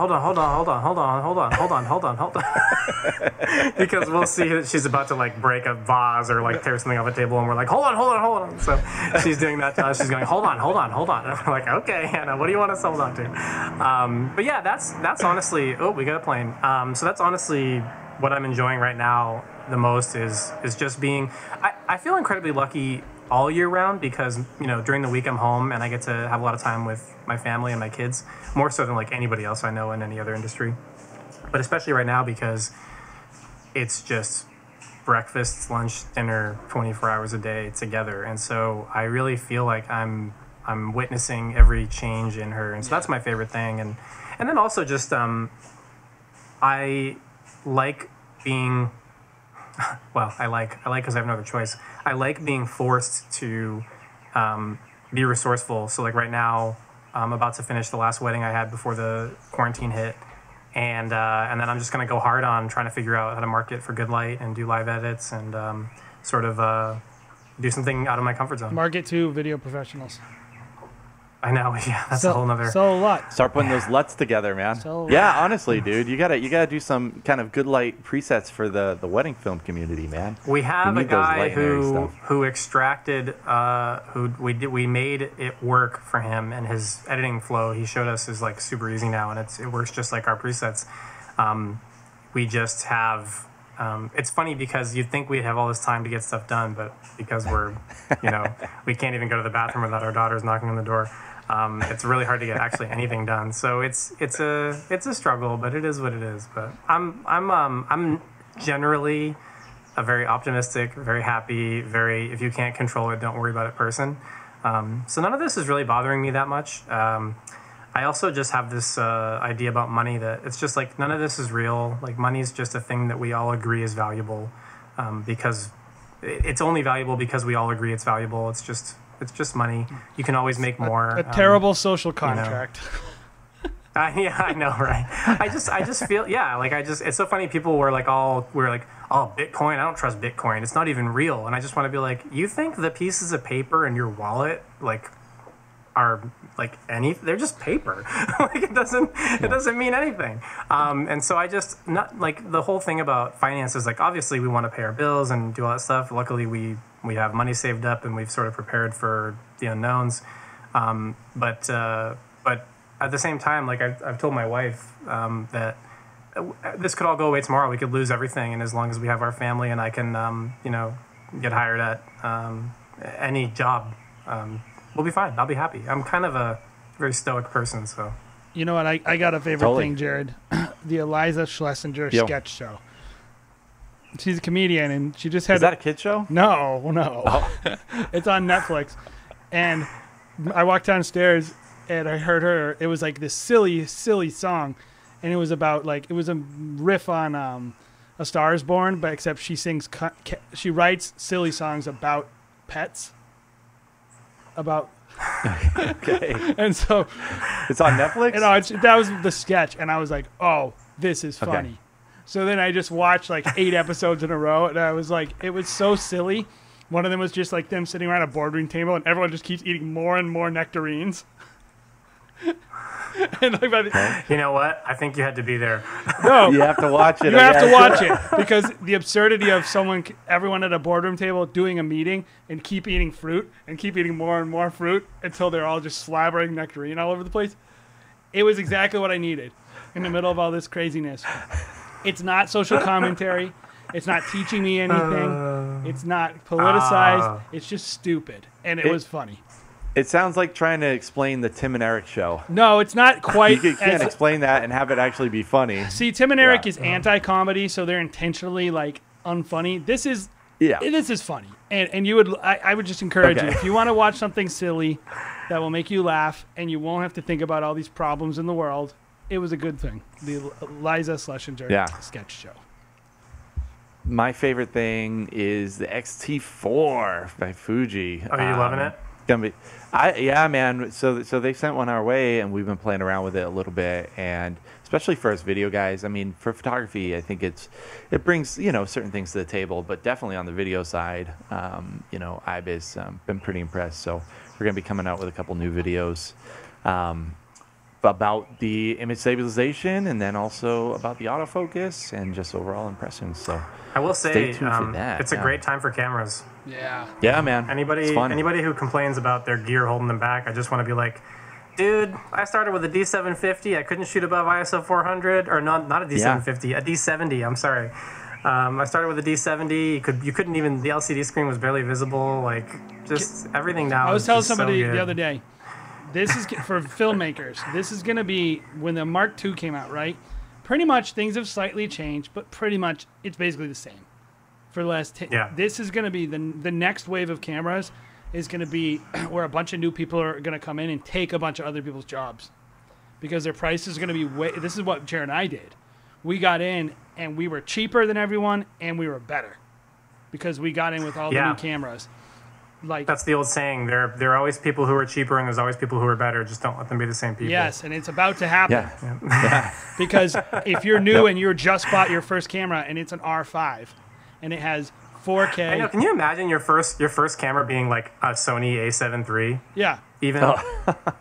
because we'll see that she's about to like break a vase or like tear something off a table, and we're like, hold on. So she's doing that to us. She's going, hold on. And we're like, okay, Hannah, what do you want us to hold on to? But yeah, that's honestly. Oh, we got a plane. So that's honestly what I'm enjoying right now the most is just being. I feel incredibly lucky all year round because during the week I'm home and I get to have a lot of time with my family and my kids, more so than like anybody else I know in any other industry, but especially right now because it's just breakfast, lunch, dinner, 24 hours a day together. And so I really feel like I'm witnessing every change in her, and so that's my favorite thing. And then also just I like being I like because I have no other choice. I like being forced to be resourceful. So like right now, I'm about to finish the last wedding I had before the quarantine hit, and then I'm just gonna go hard on trying to figure out how to market for good light and do live edits and sort of do something out of my comfort zone. Market to video professionals. I know, yeah, that's a whole nother. So what? Start putting those LUTs together, man. Yeah, honestly, dude, you gotta do some kind of good light presets for the wedding film community, man. We have a guy who extracted, we made it work for him, and his editing flow he showed us is like super easy now, and it works just like our presets. We just have. It's funny because you'd think we'd have all this time to get stuff done, but because we're, we can't even go to the bathroom without our daughters knocking on the door. It's really hard to get actually anything done. So it's a struggle, but it is what it is. But I'm generally a very optimistic, very happy, if you can't control it, don't worry about it person. So none of this is really bothering me that much. I also just have this idea about money that it's just like none of this is real. Like money is just a thing that we all agree is valuable, because it's only valuable because we all agree it's valuable. It's just money. You can always make more. A terrible social contract. Yeah, I know, right? I just feel, it's so funny. People we're like, oh, Bitcoin. I don't trust Bitcoin. It's not even real. And I just want to be like, you think the pieces of paper in your wallet are they're just paper. It doesn't mean anything. And so I just not like the whole thing about finances. Like obviously we want to pay our bills and do all that stuff. Luckily we have money saved up and we've sort of prepared for the unknowns. But at the same time, like I've told my wife that this could all go away tomorrow. We could lose everything, and as long as we have our family and I can get hired at any job. We'll be fine. I'll be happy. I'm kind of a very stoic person, so. You know what? I got a favorite thing, Jared. The Iliza Schlesinger sketch show. She's a comedian, and she just had... Is that a kid show? No. Oh. It's on Netflix. And I walked downstairs, and I heard her. It was like this silly, silly song. And it was about, it was a riff on A Star is Born, but except she sings... She writes silly songs about pets. Okay. And so it's on Netflix. That was the sketch, and I was like, "Oh, this is funny." Okay. So then I just watched 8 episodes in a row, and I was like, it was so silly. One of them was just like them sitting around a boardroom table, and everyone just keeps eating more and more nectarines. And you know what? I think you had to be there. No, you have to watch it. You have to watch it because the absurdity of everyone at a boardroom table doing a meeting and keep eating fruit and keep eating more and more fruit until they're all just slobbering nectarine all over the place. It was exactly what I needed in the middle of all this craziness. It's not social commentary. It's not teaching me anything. It's not politicized. It's just stupid, and it was funny. It sounds like trying to explain the Tim and Eric show. No, it's not quite. You can't explain that and have it actually be funny. See, Tim and Eric is anti-comedy, so they're intentionally unfunny. This is funny, and you would. I would just encourage you, if you want to watch something silly that will make you laugh and you won't have to think about all these problems in the world. It was a good thing. The Iliza Schlesinger sketch show. My favorite thing is the XT4 by Fuji. Are you loving it? Yeah, man. So they sent one our way, and we've been playing around with it a little bit, and especially for us video guys. I mean, for photography, I think it brings certain things to the table, but definitely on the video side, I've been pretty impressed. So we're gonna be coming out with a couple new videos about the image stabilization, and then also about the autofocus and just overall impressions. So I will say, stay tuned for that. It's a great time for cameras. Yeah, man. Anybody who complains about their gear holding them back, I just want to be like, dude, I started with a D750. I couldn't shoot above ISO 400, or not a D750, a D70. I'm sorry. I started with a D70. You couldn't even. The LCD screen was barely visible. Just everything now. I was telling somebody the other day. This is for filmmakers. This is going to be when the Mark II came out, right? Pretty much things have slightly changed, but pretty much it's basically the same. For the last this is going to be the next wave of cameras is going to be where a bunch of new people are going to come in and take a bunch of other people's jobs because their price is going to be this is what Jared and I did. We got in and we were cheaper than everyone and we were better because we got in with all the new cameras. That's the old saying. There are always people who are cheaper and there's always people who are better. Just don't let them be the same people. Yes, and it's about to happen. Yeah. Because if you're new and you just bought your first camera and it's an R5 and it has 4K. I know. Can you imagine your first camera being like a Sony A7 III? Yeah. Even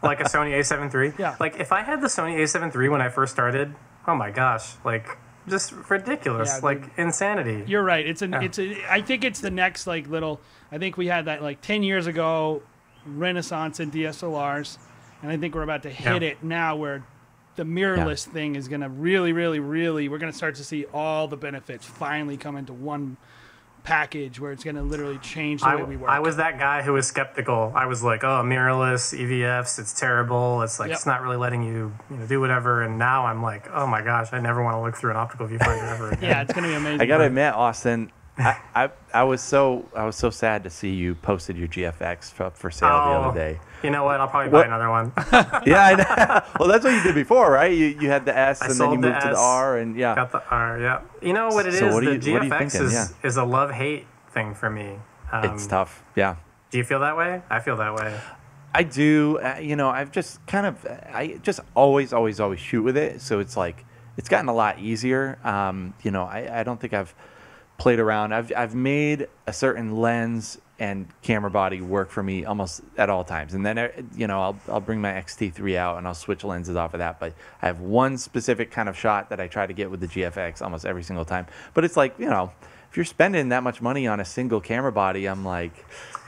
like a Sony A7 III? Yeah. Like if I had the Sony A7 III when I first started, oh my gosh, like just ridiculous, Yeah, like insanity. You're right. I think it's the next like little. I think we had that like 10 years ago, renaissance in DSLRs, and I think we're about to hit it now where the mirrorless thing is going to really, we're going to start to see all the benefits finally come into one package where it's going to literally change the way we work. I was that guy who was skeptical. I was like, oh, mirrorless, EVFs, it's terrible. It's like, it's not really letting you do whatever. And now I'm like, oh my gosh, I never want to look through an optical viewfinder ever again. Yeah, it's going to be amazing. I got to admit, Austin, I was so sad to see you posted your GFX for sale the other day. You know what? I'll probably buy another one. Yeah, I know. Well, that's what you did before, right? You had the S, and then you moved to the R, and got the R. Yeah. You know what it is? The GFX is a love-hate thing for me. It's tough. Yeah. Do you feel that way? I feel that way. I do. I've just I always shoot with it, so it's like it's gotten a lot easier. I don't think I've played around. I've made a certain lens and camera body work for me almost at all times, and then I'll bring my X-T3 out and I'll switch lenses off of that. But I have one specific kind of shot that I try to get with the GFX almost every single time. But it's like if you're spending that much money on a single camera body, I'm like,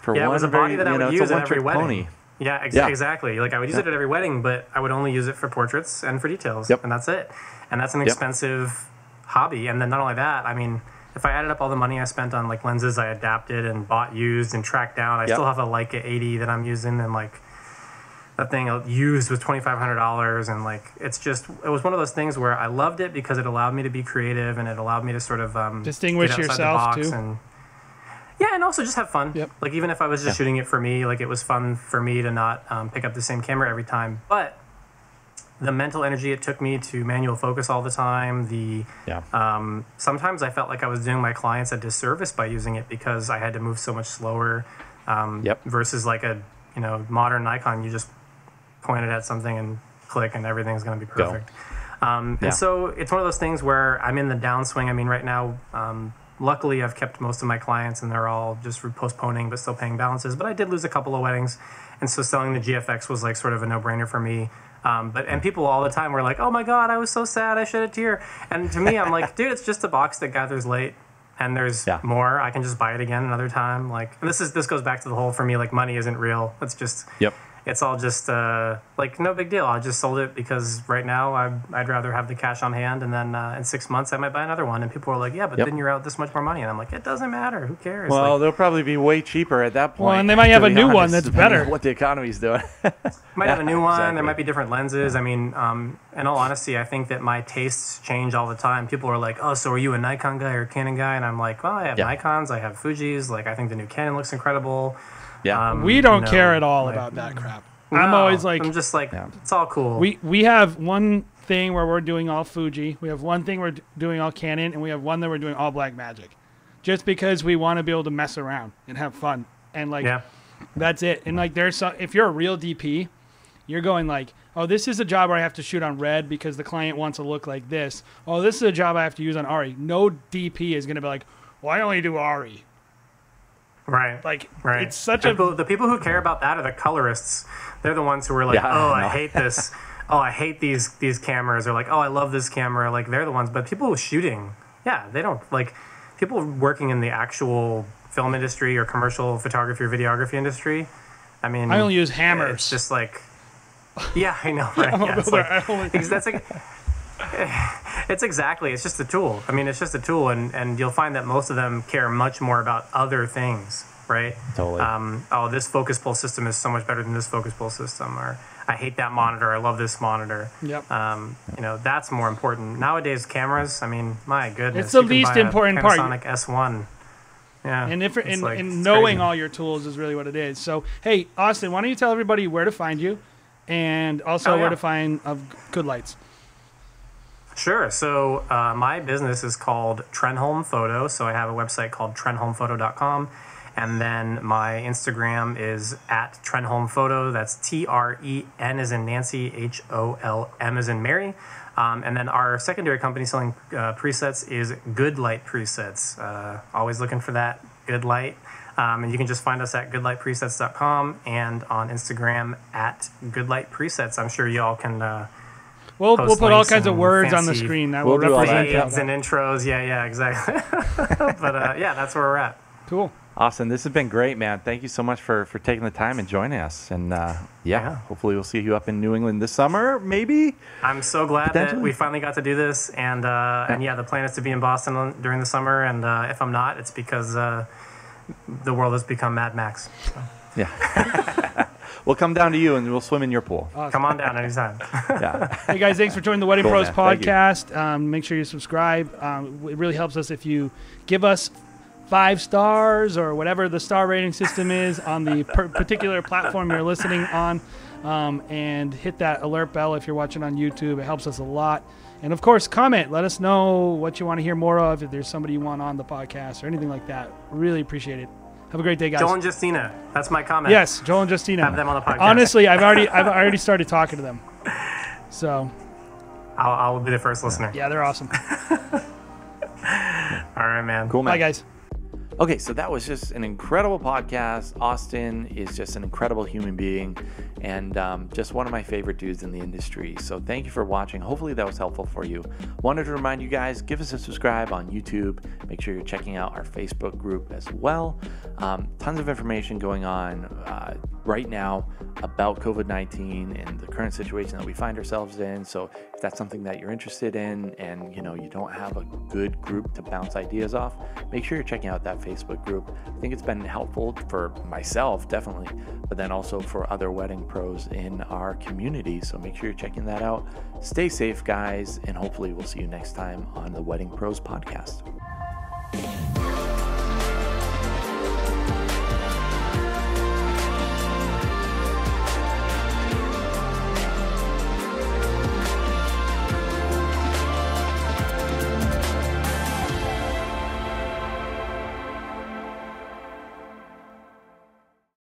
it was a body that I would use at every wedding. Pony. Yeah, exactly. Like I would use it at every wedding, but I would only use it for portraits and for details, and that's it. And that's an expensive hobby. And then not only that, I mean, if I added up all the money I spent on like lenses I adapted and bought used and tracked down, I still have a Leica 80 that I'm using, and like that thing used was $2,500, and like it was one of those things where I loved it because it allowed me to be creative and it allowed me to sort of distinguish yourself too. And also just have fun. Yep. Like even if I was just shooting it for me, like it was fun for me to not pick up the same camera every time, but the mental energy it took me to manual focus all the time. Sometimes I felt like I was doing my clients a disservice by using it because I had to move so much slower. Versus like a modern Nikon, you just point it at something and click, and everything's going to be perfect. And so it's one of those things where I'm in the downswing. I mean, right now, luckily I've kept most of my clients, and they're all just postponing but still paying balances. But I did lose a couple of weddings, and so selling the GFX was like sort of a no-brainer for me. And people all the time were like, oh my God, I was so sad, I shed a tear. And to me, I'm like, dude, it's just a box that gathers light, and there's more. I can just buy it again another time. Like, and this goes back to the whole, for me, like money isn't real. It's just, it's all just like no big deal. I just sold it because right now I'd rather have the cash on hand, and then in 6 months I might buy another one. And people are like, yeah, but then you're out this much more money. And I'm like, it doesn't matter. Who cares? Well, like, they'll probably be way cheaper at that point. Well, and they might have a new one that's better. What the economy's doing. Might have a new one. Exactly. There might be different lenses. I mean, in all honesty, I think that my tastes change all the time. People are like, oh, so are you a Nikon guy or a Canon guy? And I'm like, well, I have Nikons, I have Fujis. Like, I think the new Canon looks incredible. Yeah, we don't care at all about that crap. I'm always like, I'm just like, it's all cool. We have one thing where we're doing all Fuji. We have one thing we're doing all Canon, and we have one that we're doing all Blackmagic, just because we want to be able to mess around and have fun. And like, that's it. And like, if you're a real DP, you're going like, oh, this is a job where I have to shoot on red because the client wants to look like this. Oh, this is a job I have to use on ARRI. No DP is going to be like, well, I only do ARRI. Right. Like, right. It's such the people who care about that are the colorists. They're the ones who are like, I hate this. Oh, I hate these cameras. Or like, oh, I love this camera. Like, they're the ones. But people shooting, they don't, like, people working in the actual film industry or commercial photography or videography industry, I mean, I only use hammers. It's just like, I know, right? It's like, that's like, it's just a tool. I mean, it's just a tool, and you'll find that most of them care much more about other things, right? Totally. This focus pull system is so much better than this focus pull system, or I hate that monitor, I love this monitor. Yep. That's more important. Nowadays, cameras, I mean, my goodness. It's the least important part. Panasonic S1. Yeah. And knowing all your tools is really what it is. So, hey, Austin, why don't you tell everybody where to find you, and also where to find good lights? Sure. So my business is called Trenholm Photo. So I have a website called trenholmphoto.com. And then my Instagram is at Trenholm Photo. That's TREN as in Nancy, HOLM as in Mary. And then our secondary company selling presets is Good Light Presets. Always looking for that Good Light. And you can just find us at goodlightpresets.com and on Instagram at Good Light Presets. I'm sure y'all can. We'll put all kinds of words on the screen that will represent aids and intros. Yeah, exactly. But yeah, that's where we're at. Cool. Awesome. This has been great, man. Thank you so much for taking the time and joining us. And hopefully we'll see you up in New England this summer, maybe. I'm so glad that we finally got to do this. And the plan is to be in Boston during the summer. And if I'm not, it's because the world has become Mad Max. So. Yeah. We'll come down to you and we'll swim in your pool. Awesome. Come on down anytime. Yeah. Hey guys, thanks for joining the Wedding Pros podcast. Make sure you subscribe. It really helps us if you give us 5 stars or whatever the star rating system is on the particular platform you're listening on, and hit that alert bell if you're watching on YouTube. It helps us a lot. And of course, comment. Let us know what you want to hear more of. If there's somebody you want on the podcast or anything like that, really appreciate it. Have a great day, guys. Joel and Justina. That's my comment. Yes, Joel and Justina. Have them on the podcast. Honestly, I've already started talking to them. So I'll be the first listener. Yeah, they're awesome. All right, man. Cool, man. Bye, guys. Okay, so that was just an incredible podcast. Austin is just an incredible human being and just one of my favorite dudes in the industry. So thank you for watching. Hopefully that was helpful for you. Wanted to remind you guys, give us a subscribe on YouTube. Make sure you're checking out our Facebook group as well. Tons of information going on right now about COVID-19 and the current situation that we find ourselves in. So if that's something that you're interested in and you don't have a good group to bounce ideas off, make sure you're checking out that Facebook group. I think it's been helpful for myself, definitely, but then also for other wedding pros in our community. So make sure you're checking that out. Stay safe, guys, and hopefully we'll see you next time on the Wedding Pros podcast.